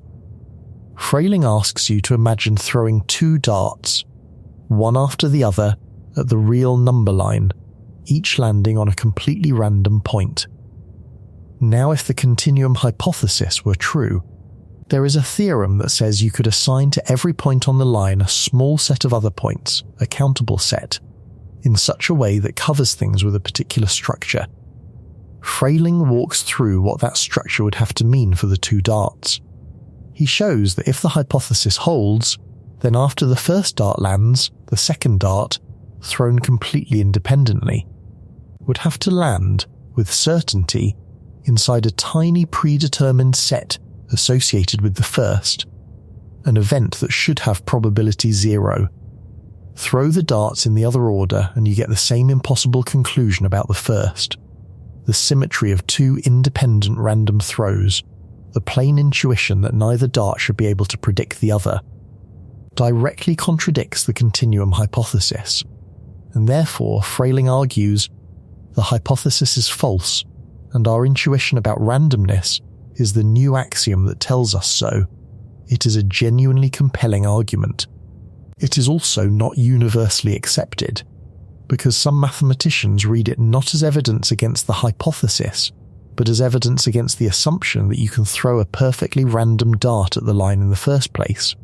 Freiling asks you to imagine throwing 2 darts, one after the other, at the real number line, each landing on a completely random point. Now, if the continuum hypothesis were true, there is a theorem that says you could assign to every point on the line a small set of other points, a countable set, in such a way that covers things with a particular structure. Freiling walks through what that structure would have to mean for the 2 darts. He shows that if the hypothesis holds, then after the first dart lands, the second dart, thrown completely independently, would have to land, with certainty, inside a tiny predetermined set associated with the first, an event that should have probability 0. Throw the darts in the other order and you get the same impossible conclusion about the first. The symmetry of 2 independent random throws, the plain intuition that neither dart should be able to predict the other. directly contradicts the continuum hypothesis, and therefore Frayling argues the hypothesis is false, and our intuition about randomness is the new axiom that tells us so. It is a genuinely compelling argument. It is also not universally accepted, because some mathematicians read it not as evidence against the hypothesis, but as evidence against the assumption that you can throw a perfectly random dart at the line in the first place,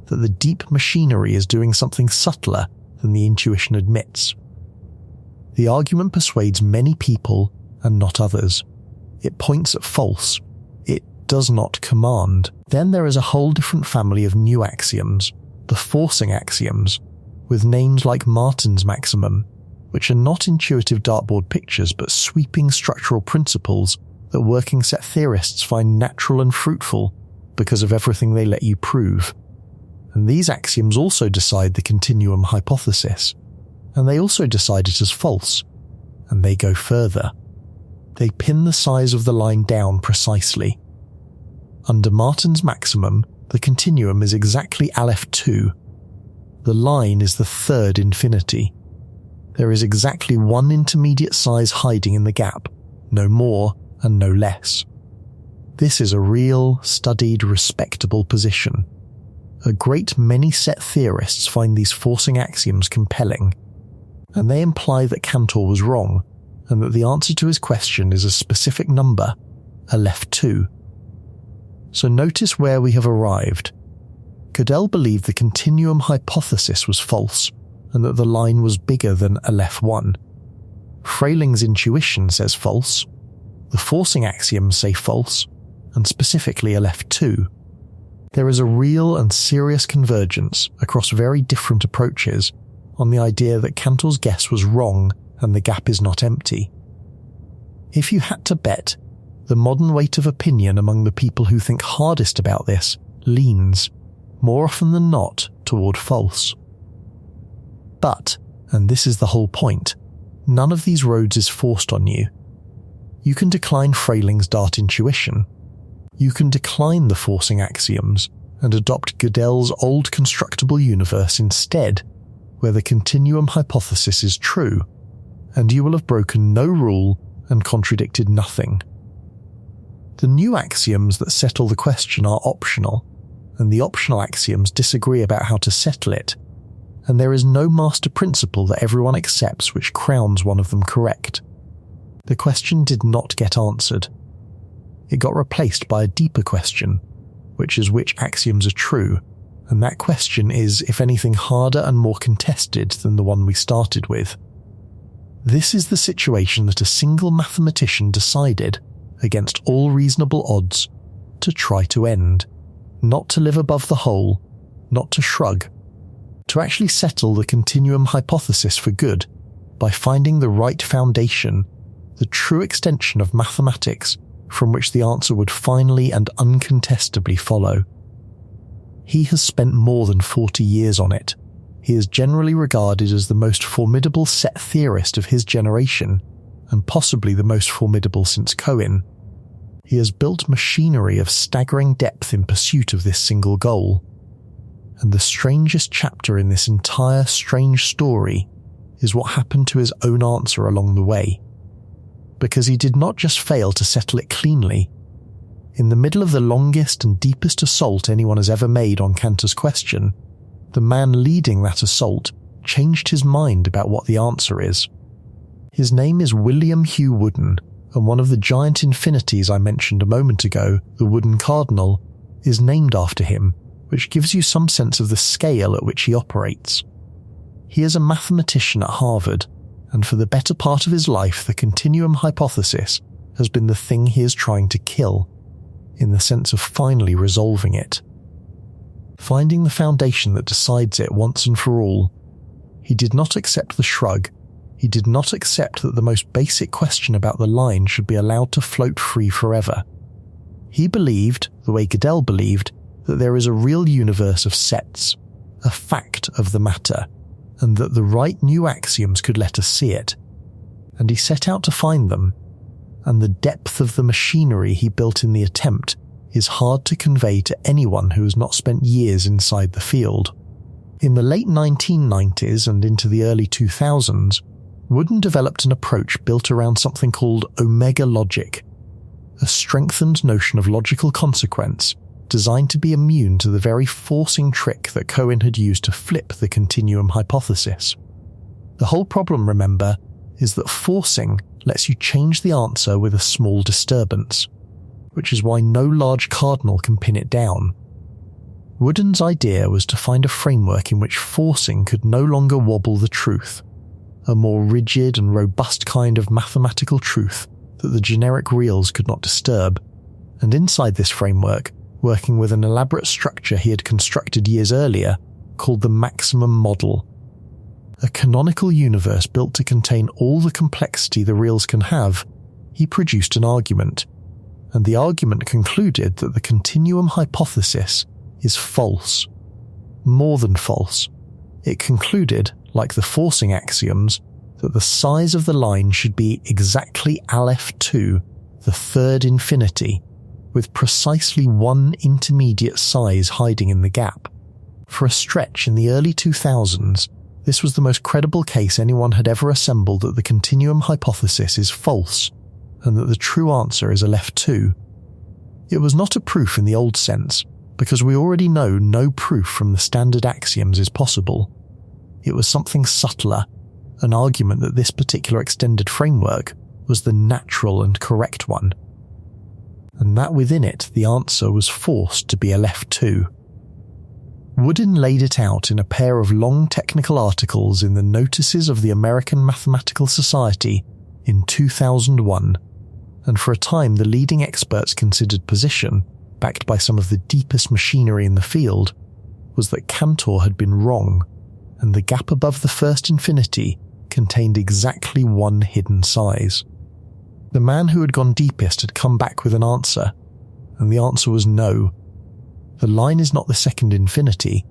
that the deep machinery is doing something subtler than the intuition admits. The argument persuades many people and not others. It points at false. It does not command. Then there is a whole different family of new axioms, the forcing axioms, with names like Martin's maximum, which are not intuitive dartboard pictures but sweeping structural principles that working set theorists find natural and fruitful because of everything they let you prove. And these axioms also decide the continuum hypothesis, and they also decide it as false, and they go further. They pin the size of the line down precisely. Under Martin's maximum, the continuum is exactly Aleph 2. The line is the third infinity. There is exactly one intermediate size hiding in the gap, no more and no less. This is a real, studied, respectable position. A great many set theorists find these forcing axioms compelling, and they imply that Cantor was wrong, and that the answer to his question is a specific number, Aleph 2. So notice where we have arrived. Godel believed the continuum hypothesis was false, and that the line was bigger than Aleph 1. Frayling's intuition says false, the forcing axioms say false, and specifically Aleph 2. There is a real and serious convergence across very different approaches on the idea that Cantor's guess was wrong and the gap is not empty. If you had to bet, the modern weight of opinion among the people who think hardest about this leans, more often than not, toward false. But, and this is the whole point, none of these roads is forced on you. You can decline Frayling's dart intuition. You can decline the forcing axioms and adopt Godel's old constructible universe instead, where the continuum hypothesis is true, and you will have broken no rule and contradicted nothing. The new axioms that settle the question are optional, and the optional axioms disagree about how to settle it, and there is no master principle that everyone accepts which crowns one of them correct. The question did not get answered. It got replaced by a deeper question, which is which axioms are true, and that question is, if anything, harder and more contested than the one we started with. This is the situation that a single mathematician decided, against all reasonable odds, to try to end. Not to live above the whole, not to shrug. To actually settle the continuum hypothesis for good, by finding the right foundation, the true extension of mathematics from which the answer would finally and uncontestably follow. He has spent more than 40 years on it. He is generally regarded as the most formidable set theorist of his generation, and possibly the most formidable since Cohen. He has built machinery of staggering depth in pursuit of this single goal. And the strangest chapter in this entire strange story is what happened to his own answer along the way. Because he did not just fail to settle it cleanly. In the middle of the longest and deepest assault anyone has ever made on Cantor's question, the man leading that assault changed his mind about what the answer is. His name is William Hugh Woodin, and one of the giant infinities I mentioned a moment ago, the Woodin Cardinal, is named after him, which gives you some sense of the scale at which he operates. He is a mathematician at Harvard, and for the better part of his life the continuum hypothesis has been the thing he is trying to kill, in the sense of finally resolving it. Finding the foundation that decides it once and for all. He did not accept the shrug. He did not accept that the most basic question about the line should be allowed to float free forever. He believed, the way Godel believed, that there is a real universe of sets, a fact of the matter, and that the right new axioms could let us see it. And he set out to find them, and the depth of the machinery he built in the attempt is hard to convey to anyone who has not spent years inside the field. In the late 1990s and into the early 2000s, Woodin developed an approach built around something called omega logic, a strengthened notion of logical consequence designed to be immune to the very forcing trick that Cohen had used to flip the continuum hypothesis. The whole problem, remember, is that forcing lets you change the answer with a small disturbance, which is why no large cardinal can pin it down. Woodin's idea was to find a framework in which forcing could no longer wobble the truth, a more rigid and robust kind of mathematical truth that the generic reals could not disturb, and inside this framework, working with an elaborate structure he had constructed years earlier, called the maximum model. A canonical universe built to contain all the complexity the reals can have, he produced an argument, and the argument concluded that the continuum hypothesis is false. More than false. It concluded, like the forcing axioms, that the size of the line should be exactly Aleph 2, the third infinity, with precisely one intermediate size hiding in the gap. For a stretch in the early 2000s, this was the most credible case anyone had ever assembled that the continuum hypothesis is false, and that the true answer is Aleph 2. It was not a proof in the old sense, because we already know no proof from the standard axioms is possible. It was something subtler, an argument that this particular extended framework was the natural and correct one, and that within it the answer was forced to be Aleph 2. Woodin laid it out in a pair of long technical articles in the Notices of the American Mathematical Society in 2001, and for a time the leading experts' considered position, backed by some of the deepest machinery in the field, was that Cantor had been wrong, and the gap above the first infinity contained exactly one hidden size. The man who had gone deepest had come back with an answer, and the answer was no. The line is not the second infinity,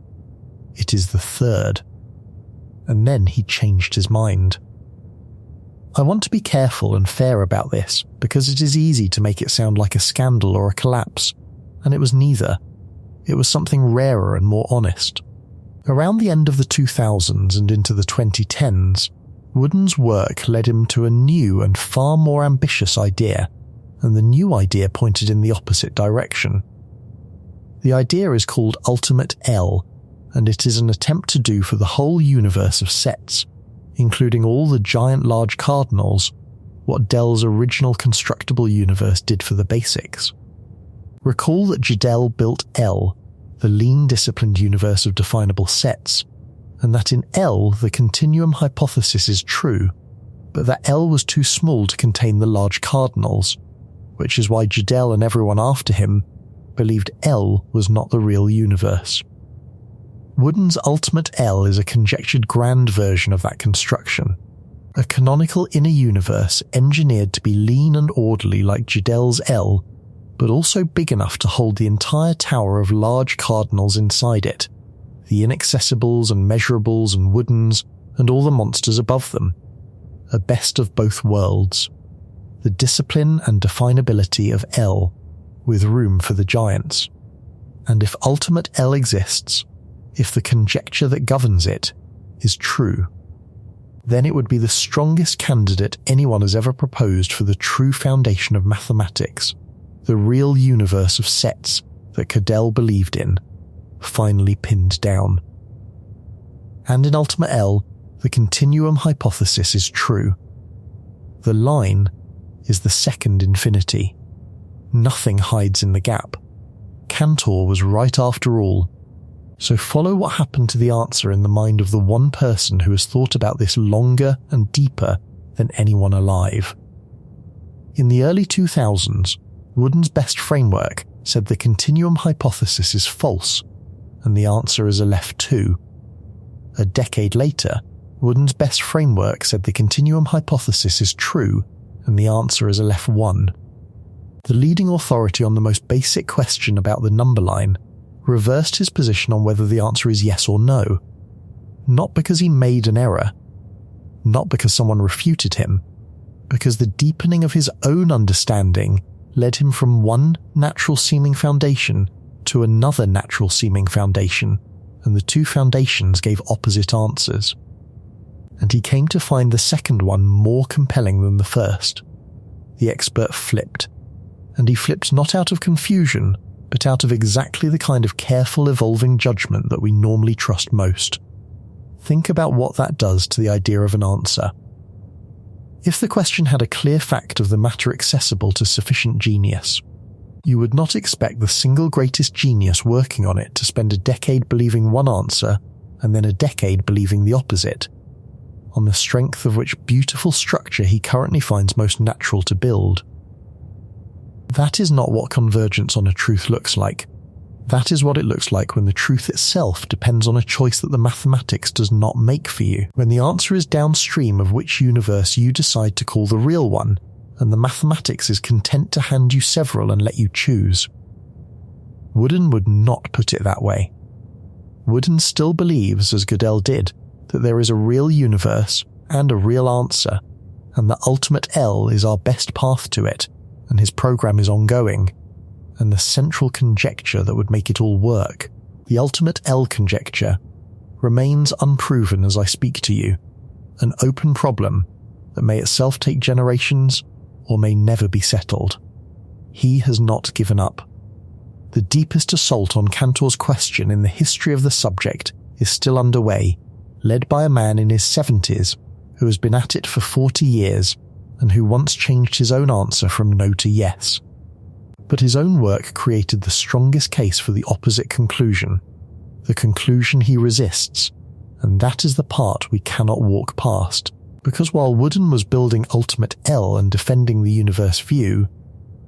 it is the third. And then he changed his mind. I want to be careful and fair about this, because it is easy to make it sound like a scandal or a collapse, and it was neither. It was something rarer and more honest. Around the end of the 2000s and into the 2010s, Woodin's work led him to a new and far more ambitious idea, and the new idea pointed in the opposite direction. The idea is called Ultimate L, and it is an attempt to do for the whole universe of sets, including all the giant large cardinals, what Dell's original constructible universe did for the basics. Recall that Godel built L, the lean disciplined universe of definable sets, and that in L the continuum hypothesis is true, but that L was too small to contain the large cardinals, which is why Godel and everyone after him believed L was not the real universe. Woodin's ultimate L is a conjectured grand version of that construction, a canonical inner universe engineered to be lean and orderly like Godel's L, but also big enough to hold the entire tower of large cardinals inside it, the inaccessibles and measurables and Woodins and all the monsters above them, a best of both worlds, the discipline and definability of L, with room for the giants. And if ultimate L exists, if the conjecture that governs it is true, then it would be the strongest candidate anyone has ever proposed for the true foundation of mathematics, the real universe of sets that Godel believed in, finally pinned down. And in Ultimate L, the continuum hypothesis is true. The line is the second infinity. Nothing hides in the gap. Cantor was right after all. So follow what happened to the answer in the mind of the one person who has thought about this longer and deeper than anyone alive. In the early 2000s, Woodin's best framework said the continuum hypothesis is false, and the answer is Aleph 2. A decade later, Woodin's best framework said the continuum hypothesis is true, and the answer is Aleph 1. The leading authority on the most basic question about the number line reversed his position on whether the answer is yes or no, not because he made an error, not because someone refuted him, because the deepening of his own understanding led him from one natural-seeming foundation to another natural-seeming foundation, and the two foundations gave opposite answers. And he came to find the second one more compelling than the first. The expert flipped, and he flipped not out of confusion, but out of exactly the kind of careful evolving judgment that we normally trust most. Think about what that does to the idea of an answer. If the question had a clear fact of the matter accessible to sufficient genius, you would not expect the single greatest genius working on it to spend a decade believing one answer and then a decade believing the opposite, on the strength of which beautiful structure he currently finds most natural to build. That is not what convergence on a truth looks like. That is what it looks like when the truth itself depends on a choice that the mathematics does not make for you, when the answer is downstream of which universe you decide to call the real one, and the mathematics is content to hand you several and let you choose. Woodin would not put it that way. Woodin still believes, as Godel did, that there is a real universe and a real answer, and the ultimate L is our best path to it, and his program is ongoing, and the central conjecture that would make it all work, the ultimate L conjecture, remains unproven as I speak to you, an open problem that may itself take generations or may never be settled. He has not given up. The deepest assault on Cantor's question in the history of the subject is still underway, led by a man in his 70s who has been at it for 40 years and who once changed his own answer from no to yes. But his own work created the strongest case for the opposite conclusion, the conclusion he resists, and that is the part we cannot walk past, because while Woodin was building ultimate L and defending the universe view,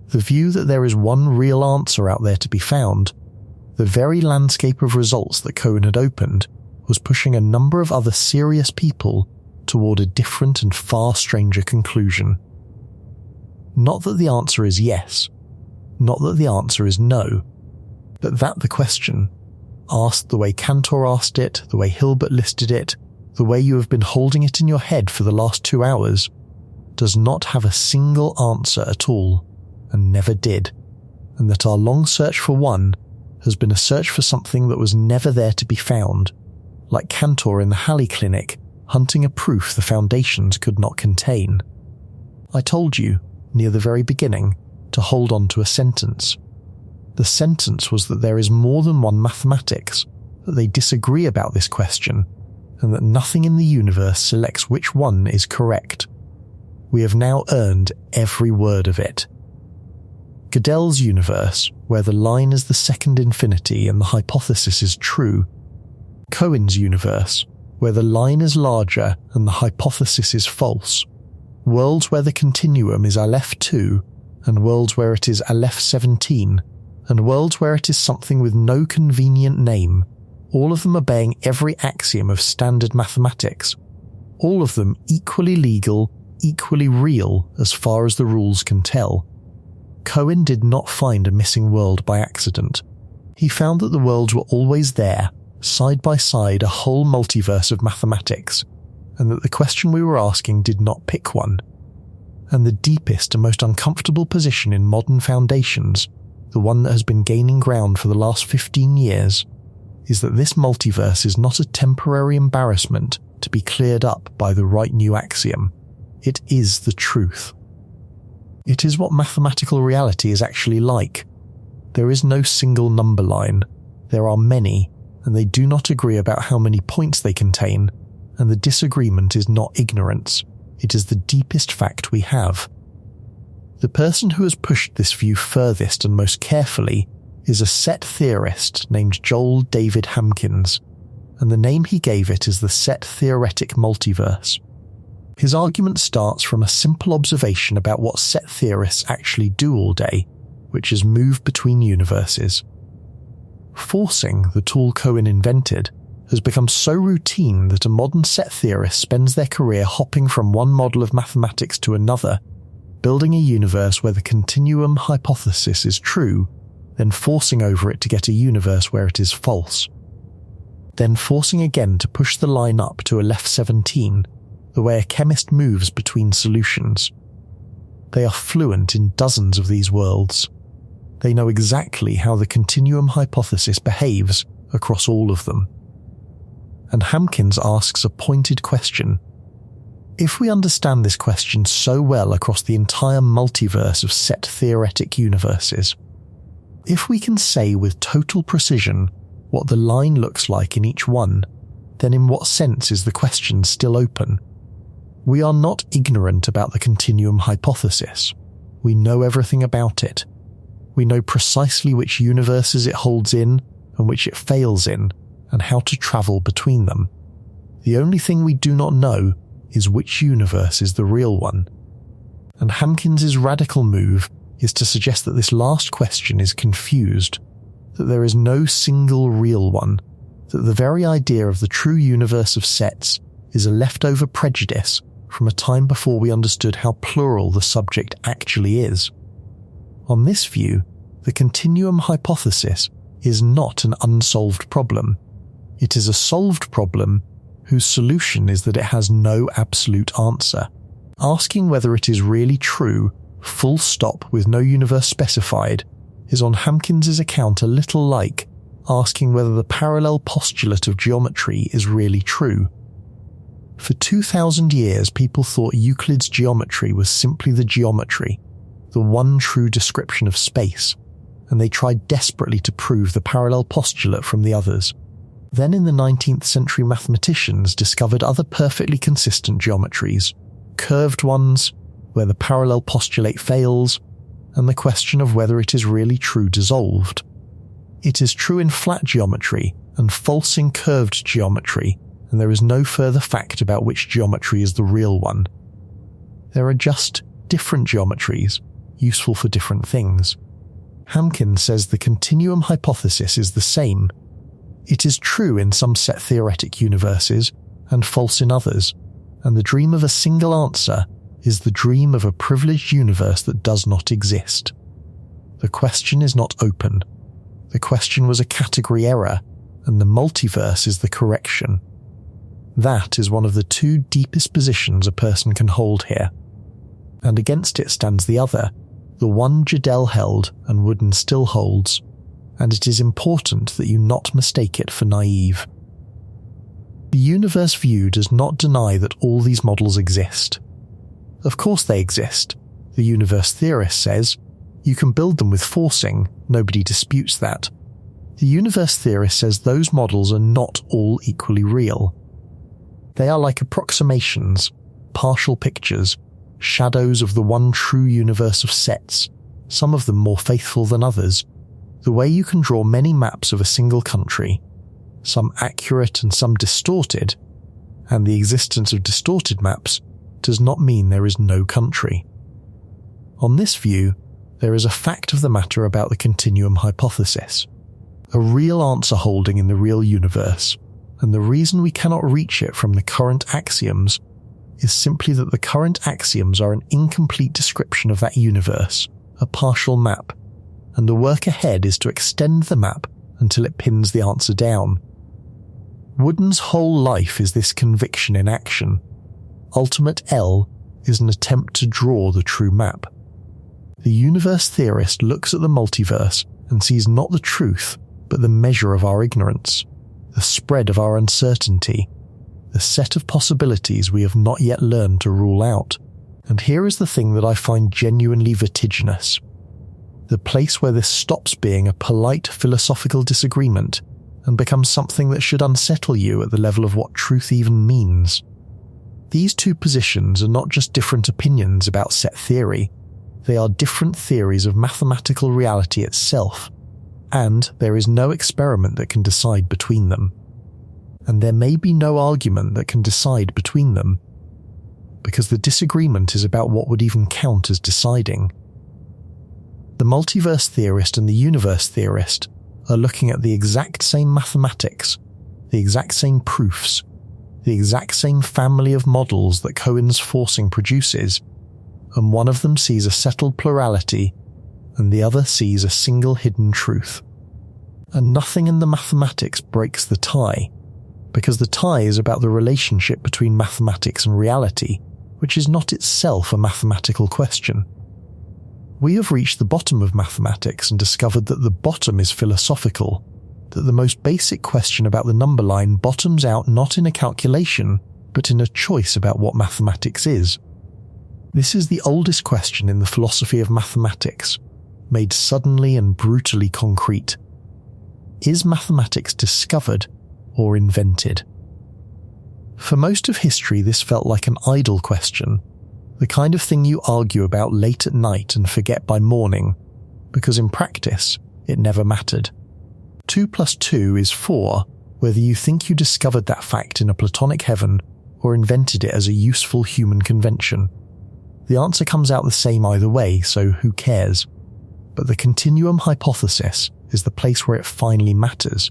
the view that there is one real answer out there to be found, the very landscape of results that Cohen had opened was pushing a number of other serious people toward a different and far stranger conclusion. Not that the answer is yes, not that the answer is no, but that the question, asked the way Cantor asked it, the way Hilbert listed it, the way you have been holding it in your head for the last 2 hours, does not have a single answer at all, and never did, and that our long search for one has been a search for something that was never there to be found, like Cantor in the Halley Clinic, hunting a proof the foundations could not contain. I told you, near the very beginning, to hold on to a sentence. The sentence was that there is more than one mathematics, that they disagree about this question, and that nothing in the universe selects which one is correct. We have now earned every word of it. Godel's universe, where the line is the second infinity and the hypothesis is true. Cohen's universe, where the line is larger and the hypothesis is false. Worlds where the continuum is Aleph 2, and worlds where it is Aleph 17, and worlds where it is something with no convenient name, all of them obeying every axiom of standard mathematics, all of them equally legal, equally real as far as the rules can tell. Cohen did not find a missing world by accident. He found that the worlds were always there, side by side, a whole multiverse of mathematics, and that the question we were asking did not pick one. And the deepest and most uncomfortable position in modern foundations, the one that has been gaining ground for the last 15 years, is that this multiverse is not a temporary embarrassment to be cleared up by the right new axiom. It is the truth. It is what mathematical reality is actually like. There is no single number line. There are many, and they do not agree about how many points they contain, and the disagreement is not ignorance. It is the deepest fact we have. The person who has pushed this view furthest and most carefully is a set theorist named Joel David Hamkins, and the name he gave it is the set theoretic multiverse. His argument starts from a simple observation about what set theorists actually do all day, which is move between universes. Forcing, the tool Cohen invented, has become so routine that a modern set theorist spends their career hopping from one model of mathematics to another, building a universe where the continuum hypothesis is true, then forcing over it to get a universe where it is false. Then forcing again to push the line up to Aleph 17, the way a chemist moves between solutions. They are fluent in dozens of these worlds. They know exactly how the continuum hypothesis behaves across all of them. and Hamkins asks a pointed question. If we understand this question so well across the entire multiverse of set theoretic universes, if we can say with total precision what the line looks like in each one, then in what sense is the question still open? We are not ignorant about the Continuum Hypothesis. We know everything about it. We know precisely which universes it holds in and which it fails in, and how to travel between them. The only thing we do not know is which universe is the real one. And Hamkins's radical move is to suggest that this last question is confused, that there is no single real one, that the very idea of the true universe of sets is a leftover prejudice from a time before we understood how plural the subject actually is. On this view, the Continuum Hypothesis is not an unsolved problem. It is a solved problem whose solution is that it has no absolute answer. Asking whether it is really true, full stop with no universe specified, is on Hamkins's account a little like asking whether the parallel postulate of geometry is really true. For 2,000 years, people thought Euclid's geometry was simply the geometry, the one true description of space, and they tried desperately to prove the parallel postulate from the others. Then in the 19th century, mathematicians discovered other perfectly consistent geometries, curved ones, where the parallel postulate fails, and the question of whether it is really true dissolved. It is true in flat geometry and false in curved geometry, and there is no further fact about which geometry is the real one. There are just different geometries, useful for different things. Hamkins says the Continuum Hypothesis is the same. It is true in some set theoretic universes and false in others, and the dream of a single answer is the dream of a privileged universe that does not exist. The question is not open. The question was a category error, and the multiverse is the correction. That is one of the two deepest positions a person can hold here. And against it stands the other, the one Godel held and Woodin still holds, and it is important that you not mistake it for naive. The universe view does not deny that all these models exist. Of course they exist. The universe theorist says, you can build them with forcing, nobody disputes that. The universe theorist says those models are not all equally real. They are like approximations, partial pictures, shadows of the one true universe of sets, some of them more faithful than others, the way you can draw many maps of a single country, some accurate and some distorted, and the existence of distorted maps does not mean there is no country. On this view, there is a fact of the matter about the Continuum Hypothesis, a real answer holding in the real universe, and the reason we cannot reach it from the current axioms is simply that the current axioms are an incomplete description of that universe, a partial map, and the work ahead is to extend the map until it pins the answer down. Woodin's whole life is this conviction in action. Ultimate L is an attempt to draw the true map. The universe theorist looks at the multiverse and sees not the truth, but the measure of our ignorance, the spread of our uncertainty, the set of possibilities we have not yet learned to rule out. And here is the thing that I find genuinely vertiginous. The place where this stops being a polite philosophical disagreement and becomes something that should unsettle you at the level of what truth even means. These two positions are not just different opinions about set theory, they are different theories of mathematical reality itself, and there is no experiment that can decide between them. And there may be no argument that can decide between them, because the disagreement is about what would even count as deciding. The multiverse theorist and the universe theorist are looking at the exact same mathematics, the exact same proofs, the exact same family of models that Cohen's forcing produces, and one of them sees a settled plurality, and the other sees a single hidden truth. And nothing in the mathematics breaks the tie, because the tie is about the relationship between mathematics and reality, which is not itself a mathematical question. We have reached the bottom of mathematics and discovered that the bottom is philosophical, that the most basic question about the number line bottoms out not in a calculation, but in a choice about what mathematics is. This is the oldest question in the philosophy of mathematics, made suddenly and brutally concrete. Is mathematics discovered or invented? For most of history, this felt like an idle question, the kind of thing you argue about late at night and forget by morning, because in practice, it never mattered. 2 + 2 is 4, whether you think you discovered that fact in a Platonic heaven or invented it as a useful human convention. The answer comes out the same either way, so who cares? But the Continuum Hypothesis is the place where it finally matters,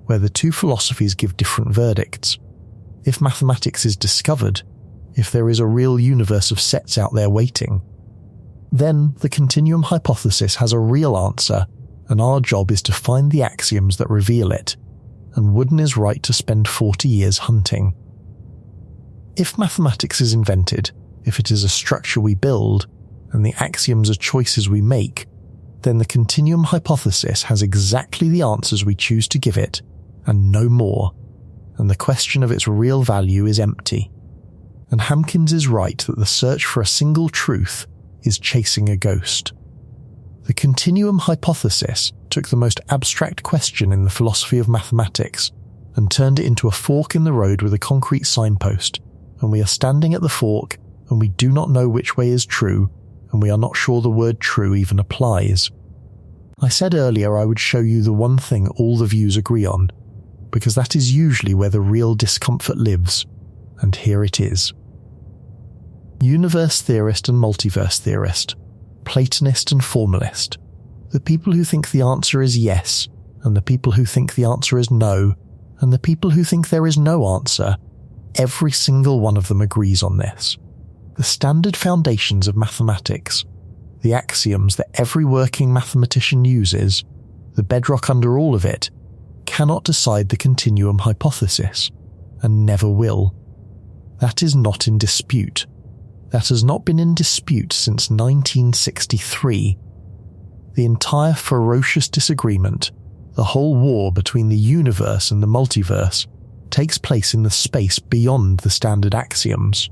where the two philosophies give different verdicts. If mathematics is discovered, if there is a real universe of sets out there waiting, then the Continuum Hypothesis has a real answer, and our job is to find the axioms that reveal it, and Woodin is right to spend 40 years hunting. If mathematics is invented, if it is a structure we build, and the axioms are choices we make, then the Continuum Hypothesis has exactly the answers we choose to give it, and no more, and the question of its real value is empty. And Hamkins is right that the search for a single truth is chasing a ghost. The Continuum Hypothesis took the most abstract question in the philosophy of mathematics and turned it into a fork in the road with a concrete signpost, and we are standing at the fork and we do not know which way is true, and we are not sure the word true even applies. I said earlier I would show you the one thing all the views agree on, because that is usually where the real discomfort lives, and here it is. Universe theorist and multiverse theorist, Platonist and formalist, the people who think the answer is yes, and the people who think the answer is no, and the people who think there is no answer, every single one of them agrees on this. The standard foundations of mathematics, the axioms that every working mathematician uses, the bedrock under all of it, cannot decide the Continuum Hypothesis, and never will. That is not in dispute. That has not been in dispute since 1963. The entire ferocious disagreement, the whole war between the universe and the multiverse, takes place in the space beyond the standard axioms,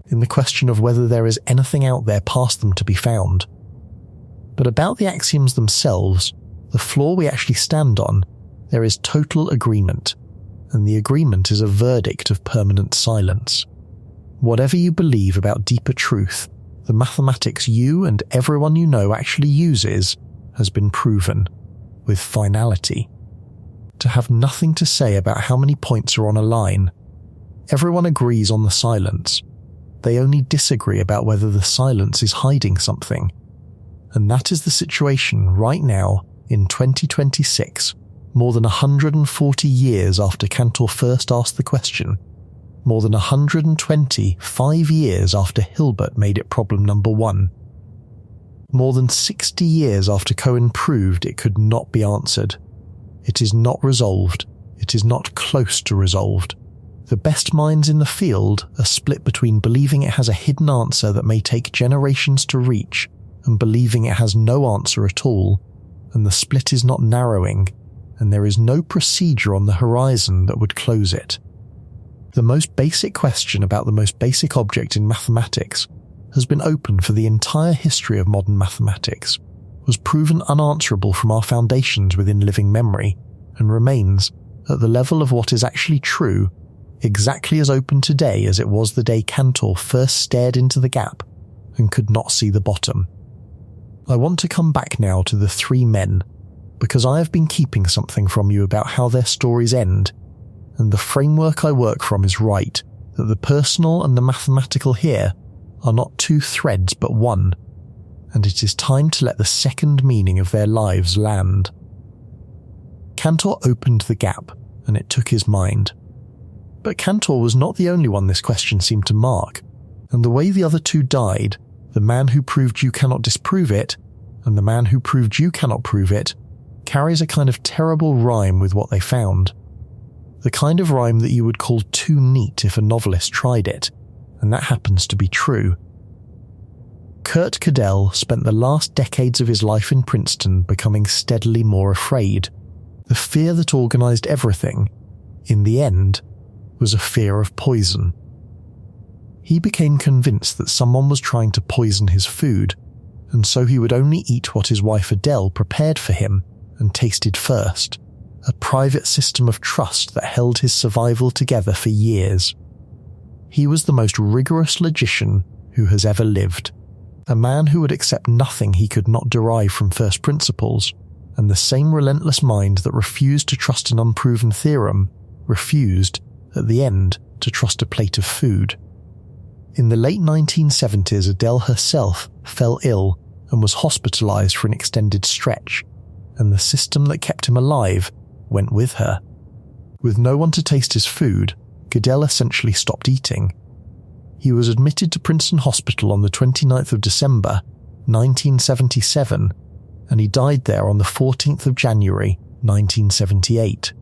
in the question of whether there is anything out there past them to be found. But about the axioms themselves, the floor we actually stand on, there is total agreement, and the agreement is a verdict of permanent silence. Whatever you believe about deeper truth, the mathematics you and everyone you know actually uses has been proven, with finality, to have nothing to say about how many points are on a line. Everyone agrees on the silence. They only disagree about whether the silence is hiding something. And that is the situation right now in 2026, more than 140 years after Cantor first asked the question, more than 125 years after Hilbert made it problem number 1, more than 60 years after Cohen proved it could not be answered. It is not resolved. It is not close to resolved. The best minds in the field are split between believing it has a hidden answer that may take generations to reach and believing it has no answer at all, and the split is not narrowing, and there is no procedure on the horizon that would close it. The most basic question about the most basic object in mathematics has been open for the entire history of modern mathematics, was proven unanswerable from our foundations within living memory, and remains, at the level of what is actually true, exactly as open today as it was the day Cantor first stared into the gap and could not see the bottom. I want to come back now to the 3 men, because I have been keeping something from you about how their stories end, and the framework I work from is right, that the personal and the mathematical here are not 2 threads but one, and it is time to let the second meaning of their lives land. Cantor opened the gap, and it took his mind. But Cantor was not the only one this question seemed to mark, and the way the other 2 died, the man who proved you cannot disprove it, and the man who proved you cannot prove it, carries a kind of terrible rhyme with what they found. The kind of rhyme that you would call too neat if a novelist tried it, and that happens to be true. Kurt Godel spent the last decades of his life in Princeton becoming steadily more afraid, The fear that organised everything, in the end, was a fear of poison. He became convinced that someone was trying to poison his food, and so he would only eat what his wife Adele prepared for him and tasted first, a private system of trust that held his survival together for years. He was the most rigorous logician who has ever lived, a man who would accept nothing he could not derive from first principles, and the same relentless mind that refused to trust an unproven theorem refused, at the end, to trust a plate of food. In the late 1970s, Adele herself fell ill and was hospitalized for an extended stretch, and the system that kept him alive went with her. With no one to taste his food, Godel essentially stopped eating. He was admitted to Princeton Hospital on the 29th of December, 1977, and he died there on the 14th of January, 1978.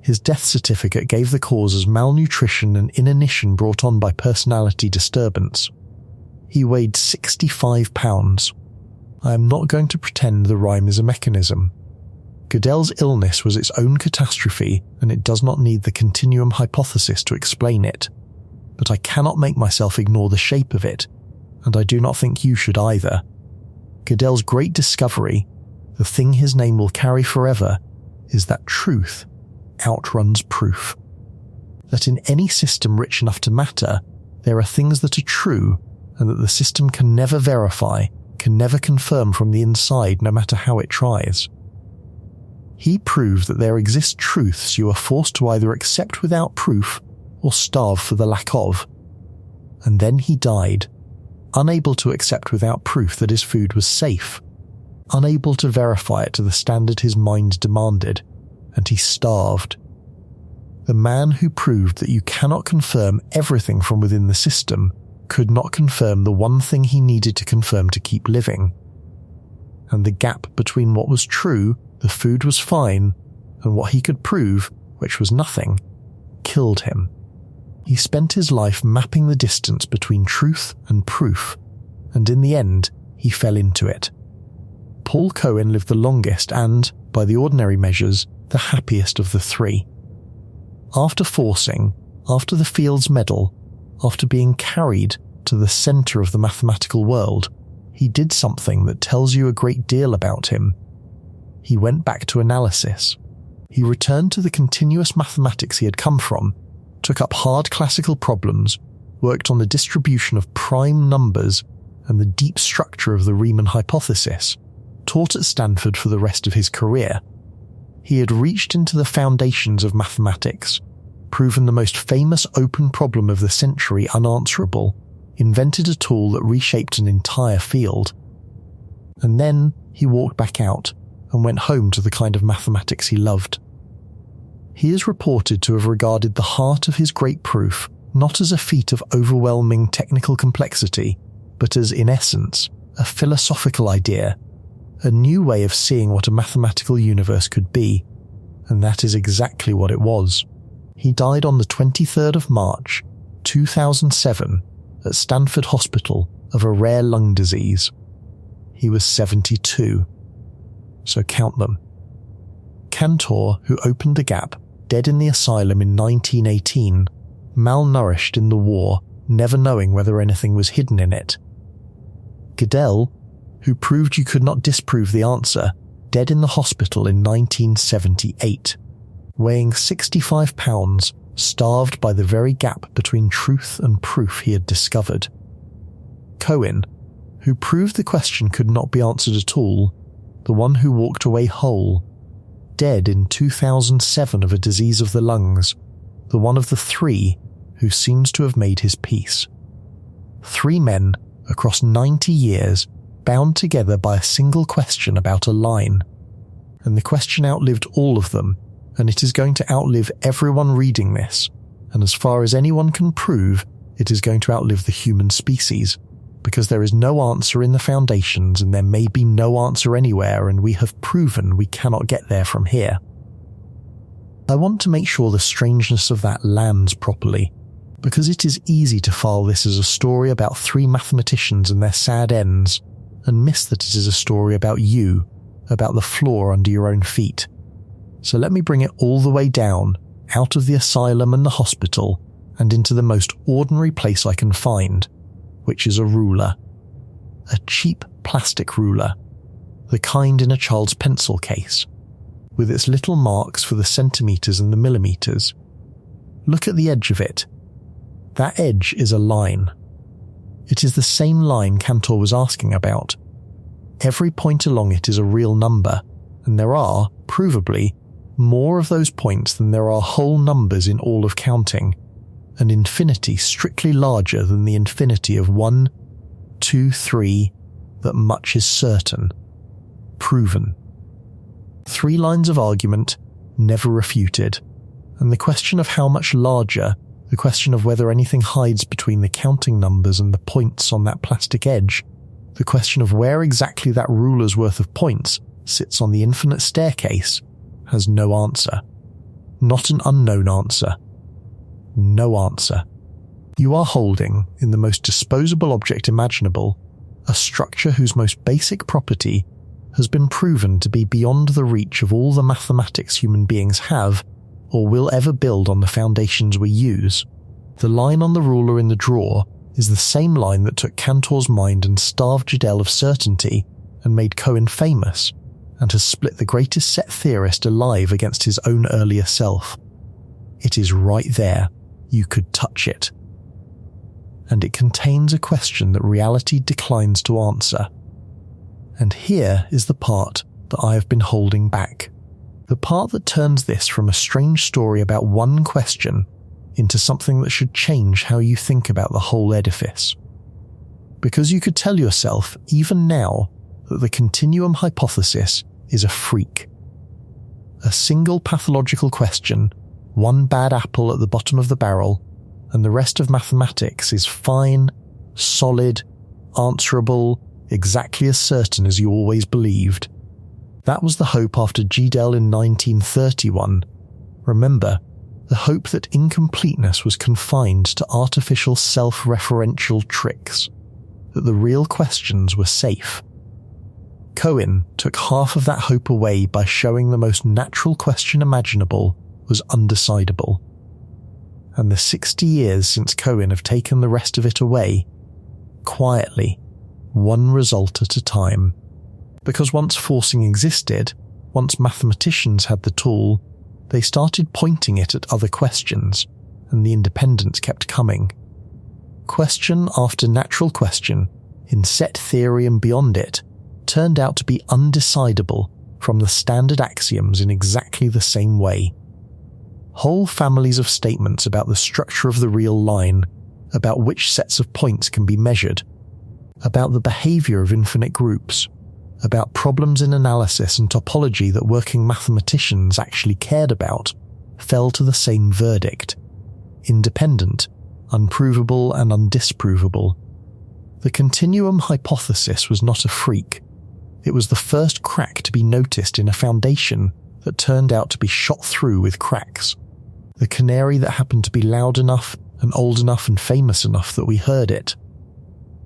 His death certificate gave the cause as malnutrition and inanition brought on by personality disturbance. He weighed 65 pounds. I am not going to pretend the rhyme is a mechanism. Godel's illness was its own catastrophe, and it does not need the Continuum Hypothesis to explain it. But I cannot make myself ignore the shape of it, and I do not think you should either. Godel's great discovery, the thing his name will carry forever, is that truth outruns proof. That in any system rich enough to matter, there are things that are true, and that the system can never verify, can never confirm from the inside no matter how it tries. He proved that there exist truths you are forced to either accept without proof or starve for the lack of. And then he died, unable to accept without proof that his food was safe, unable to verify it to the standard his mind demanded, and he starved. The man who proved that you cannot confirm everything from within the system could not confirm the one thing he needed to confirm to keep living. And the gap between what was true, the food was fine, and what he could prove, which was nothing, killed him. He spent his life mapping the distance between truth and proof, and in the end, he fell into it. Paul Cohen lived the longest and, by the ordinary measures, the happiest of the three. After forcing, after the Fields Medal, after being carried to the centre of the mathematical world, he did something that tells you a great deal about him. He went back to analysis. He returned to the continuous mathematics he had come from, took up hard classical problems, worked on the distribution of prime numbers and the deep structure of the Riemann hypothesis, taught at Stanford for the rest of his career. He had reached into the foundations of mathematics, proven the most famous open problem of the century unanswerable, invented a tool that reshaped an entire field. And then he walked back out and went home to the kind of mathematics he loved. He is reported to have regarded the heart of his great proof not as a feat of overwhelming technical complexity, but as, in essence, a philosophical idea, a new way of seeing what a mathematical universe could be, and that is exactly what it was. He died on the 23rd of March, 2007, at Stanford Hospital of a rare lung disease. He was 72. So count them. Cantor, who opened the gap, dead in the asylum in 1918, malnourished in the war, never knowing whether anything was hidden in it. Godel, who proved you could not disprove the answer, dead in the hospital in 1978, weighing 65 pounds, starved by the very gap between truth and proof he had discovered. Cohen, who proved the question could not be answered at all, the one who walked away whole, dead in 2007 of a disease of the lungs, the one of the three who seems to have made his peace. 3 men, across 90 years, bound together by a single question about a line. And the question outlived all of them, and it is going to outlive everyone reading this, and as far as anyone can prove, it is going to outlive the human species, because there is no answer in the foundations and there may be no answer anywhere, and we have proven we cannot get there from here. I want to make sure the strangeness of that lands properly, because it is easy to file this as a story about 3 mathematicians and their sad ends, and miss that it is a story about you, about the floor under your own feet. So let me bring it all the way down, out of the asylum and the hospital, and into the most ordinary place I can find, which is a ruler. A cheap plastic ruler, the kind in a child's pencil case, with its little marks for the centimetres and the millimetres. Look at the edge of it. That edge is a line. It is the same line Cantor was asking about. Every point along it is a real number, and there are, provably, more of those points than there are whole numbers in all of counting, an infinity strictly larger than the infinity of 1, 2, 3, that much is certain. Proven. 3 lines of argument, never refuted, and the question of how much larger, the question of whether anything hides between the counting numbers and the points on that plastic edge, the question of where exactly that ruler's worth of points sits on the infinite staircase, has no answer. Not an unknown answer. No answer. You are holding, in the most disposable object imaginable, a structure whose most basic property has been proven to be beyond the reach of all the mathematics human beings have or will ever build on the foundations we use. The line on the ruler in the drawer is the same line that took Cantor's mind and starved Godel of certainty and made Cohen famous, and has split the greatest set theorist alive against his own earlier self. It is right there. You could touch it. And it contains a question that reality declines to answer. And here is the part that I have been holding back. The part that turns this from a strange story about one question into something that should change how you think about the whole edifice. Because you could tell yourself, even now, that the Continuum Hypothesis is a freak. A single pathological question, one bad apple at the bottom of the barrel, and the rest of mathematics is fine, solid, answerable, exactly as certain as you always believed. That was the hope after Godel in 1931. Remember, the hope that incompleteness was confined to artificial self-referential tricks, that the real questions were safe. Cohen took half of that hope away by showing the most natural question imaginable was undecidable. And the 60 years since Cohen have taken the rest of it away, quietly, one result at a time. Because once forcing existed, once mathematicians had the tool, they started pointing it at other questions, and the independents kept coming. Question after natural question, in set theory and beyond it, turned out to be undecidable from the standard axioms in exactly the same way. Whole families of statements about the structure of the real line, about which sets of points can be measured, about the behavior of infinite groups, about problems in analysis and topology that working mathematicians actually cared about, fell to the same verdict. Independent, unprovable and undisprovable. The Continuum Hypothesis was not a freak. It was the first crack to be noticed in a foundation that turned out to be shot through with cracks. The canary that happened to be loud enough and old enough and famous enough that we heard it.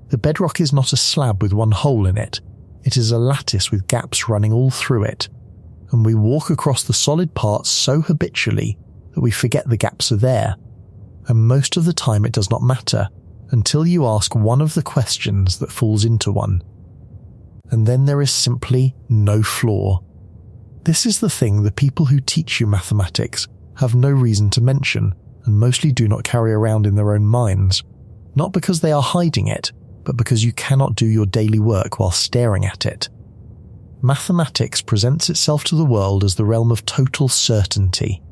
The bedrock is not a slab with one hole in it. It is a lattice with gaps running all through it, and we walk across the solid parts so habitually that we forget the gaps are there, and most of the time it does not matter until you ask one of the questions that falls into one. And then there is simply no flaw. This is the thing the people who teach you mathematics have no reason to mention, and mostly do not carry around in their own minds, not because they are hiding it, but because you cannot do your daily work while staring at it. Mathematics presents itself to the world as the realm of total certainty,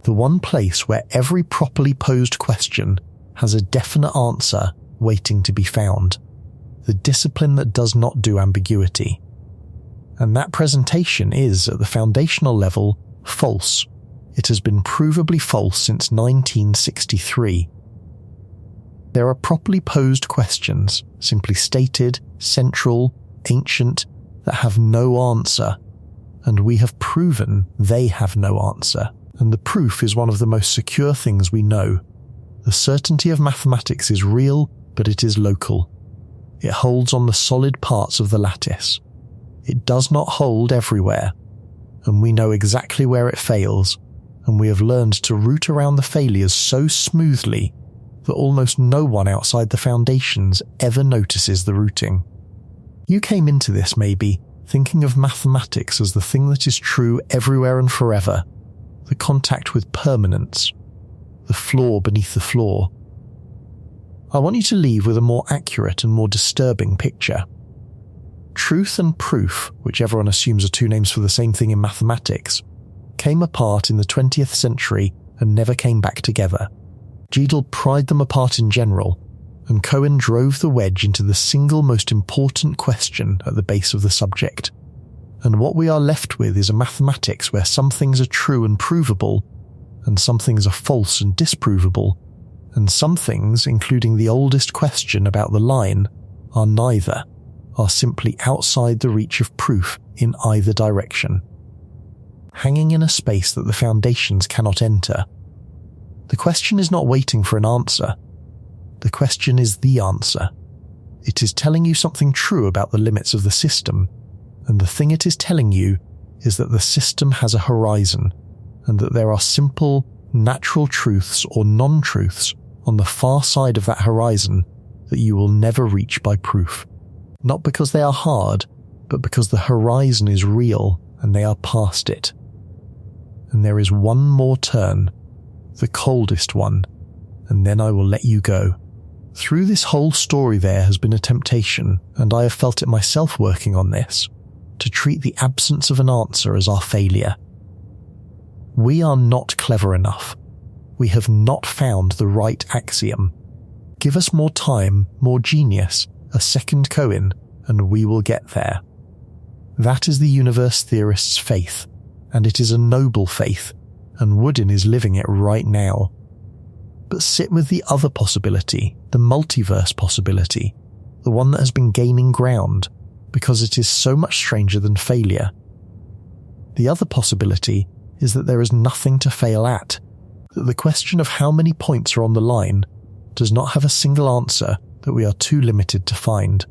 the one place where every properly posed question has a definite answer waiting to be found, the discipline that does not do ambiguity. And that presentation is, at the foundational level, false. It has been provably false since 1963. There are properly posed questions, simply stated, central, ancient, that have no answer, and we have proven they have no answer, and the proof is one of the most secure things we know. The certainty of mathematics is real, but it is local. It holds on the solid parts of the lattice. It does not hold everywhere, and we know exactly where it fails, and we have learned to route around the failures so smoothly that almost no one outside the foundations ever notices the routing. You came into this, maybe, thinking of mathematics as the thing that is true everywhere and forever, the contact with permanence, the flaw beneath the flaw. I want you to leave with a more accurate and more disturbing picture. Truth and proof, which everyone assumes are two names for the same thing in mathematics, came apart in the 20th century and never came back together. Godel pried them apart in general, and Cohen drove the wedge into the single most important question at the base of the subject. And what we are left with is a mathematics where some things are true and provable, and some things are false and disprovable, and some things, including the oldest question about the line, are neither, are simply outside the reach of proof in either direction. Hanging in a space that the foundations cannot enter. The question is not waiting for an answer. The question is the answer. It is telling you something true about the limits of the system, and the thing it is telling you is that the system has a horizon, and that there are simple, natural truths or non-truths on the far side of that horizon that you will never reach by proof. Not because they are hard, but because the horizon is real and they are past it. And there is one more turn, the coldest one, and then I will let you go. Through this whole story there has been a temptation, and I have felt it myself working on this, to treat the absence of an answer as our failure. We are not clever enough. We have not found the right axiom. Give us more time, more genius, a second Cohen, and we will get there. That is the universe theorist's faith, and it is a noble faith, and Woodin is living it right now. But sit with the other possibility, the multiverse possibility, the one that has been gaining ground, because it is so much stranger than failure. The other possibility is that there is nothing to fail at, that the question of how many points are on the line does not have a single answer that we are too limited to find,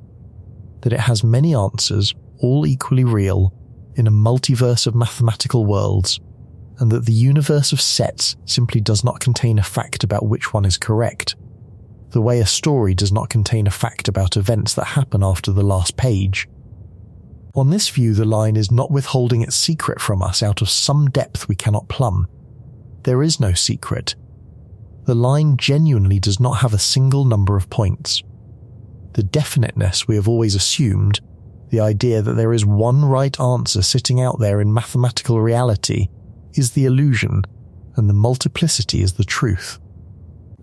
that it has many answers, all equally real, in a multiverse of mathematical worlds, and that the universe of sets simply does not contain a fact about which one is correct, the way a story does not contain a fact about events that happen after the last page. On this view, the line is not withholding its secret from us out of some depth we cannot plumb. There is no secret. The line genuinely does not have a single number of points. The definiteness we have always assumed, the idea that there is one right answer sitting out there in mathematical reality, is the illusion, and the multiplicity is the truth.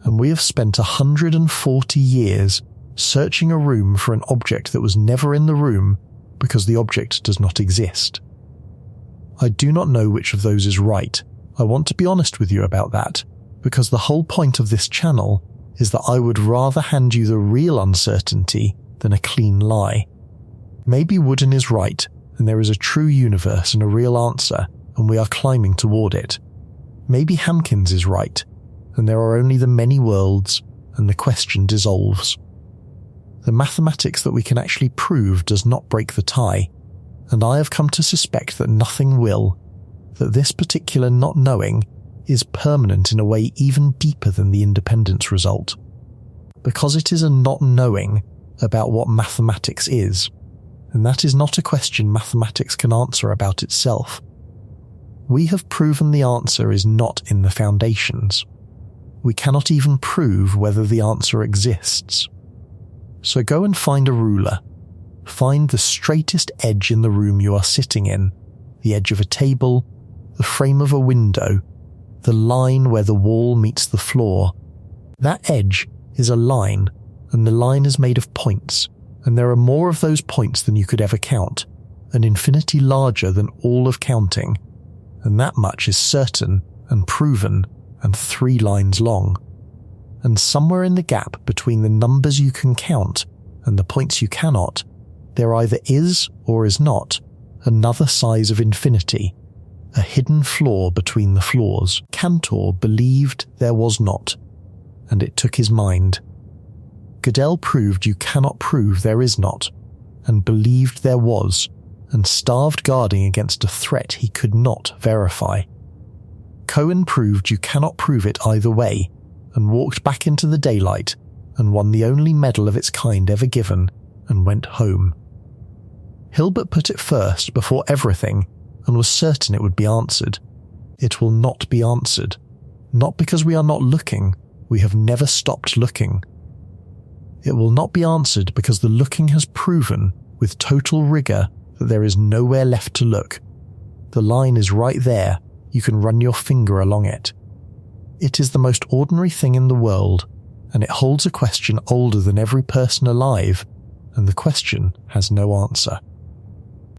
And we have spent 140 years searching a room for an object that was never in the room because the object does not exist. I do not know which of those is right. I want to be honest with you about that, because the whole point of this channel is that I would rather hand you the real uncertainty than a clean lie. Maybe Woodin is right, and there is a true universe and a real answer, and we are climbing toward it. Maybe Hamkins is right, and there are only the many worlds, and the question dissolves. The mathematics that we can actually prove does not break the tie, and I have come to suspect that nothing will, that this particular not knowing is permanent in a way even deeper than the independence result, because it is a not knowing about what mathematics is, and that is not a question mathematics can answer about itself. We have proven the answer is not in the foundations. We cannot even prove whether the answer exists. So go and find a ruler. Find the straightest edge in the room you are sitting in, the edge of a table, the frame of a window, the line where the wall meets the floor. That edge is a line, and the line is made of points, and there are more of those points than you could ever count, an infinity larger than all of counting, and that much is certain and proven and 3 lines long. And somewhere in the gap between the numbers you can count and the points you cannot, there either is or is not another size of infinity, a hidden flaw between the flaws. Cantor believed there was not, and it took his mind. Godel proved you cannot prove there is not, and believed there was, and starved guarding against a threat he could not verify. Cohen proved you cannot prove it either way, and walked back into the daylight and won the only medal of its kind ever given, and went home. Hilbert put it first before everything and was certain it would be answered. It will not be answered. Not because we are not looking, we have never stopped looking. It will not be answered because the looking has proven, with total rigour, that there is nowhere left to look. The line is right there, you can run your finger along it. It is the most ordinary thing in the world, and it holds a question older than every person alive, and the question has no answer.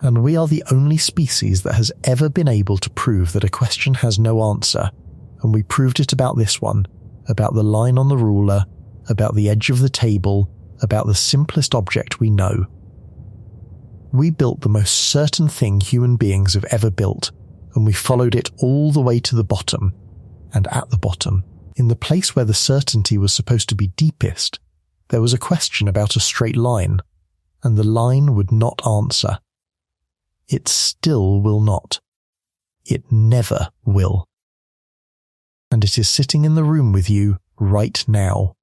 And we are the only species that has ever been able to prove that a question has no answer, and we proved it about this one, about the line on the ruler, about the edge of the table, about the simplest object we know. We built the most certain thing human beings have ever built, and we followed it all the way to the bottom, and at the bottom, in the place where the certainty was supposed to be deepest, there was a question about a straight line, and the line would not answer. It still will not. It never will. And it is sitting in the room with you right now.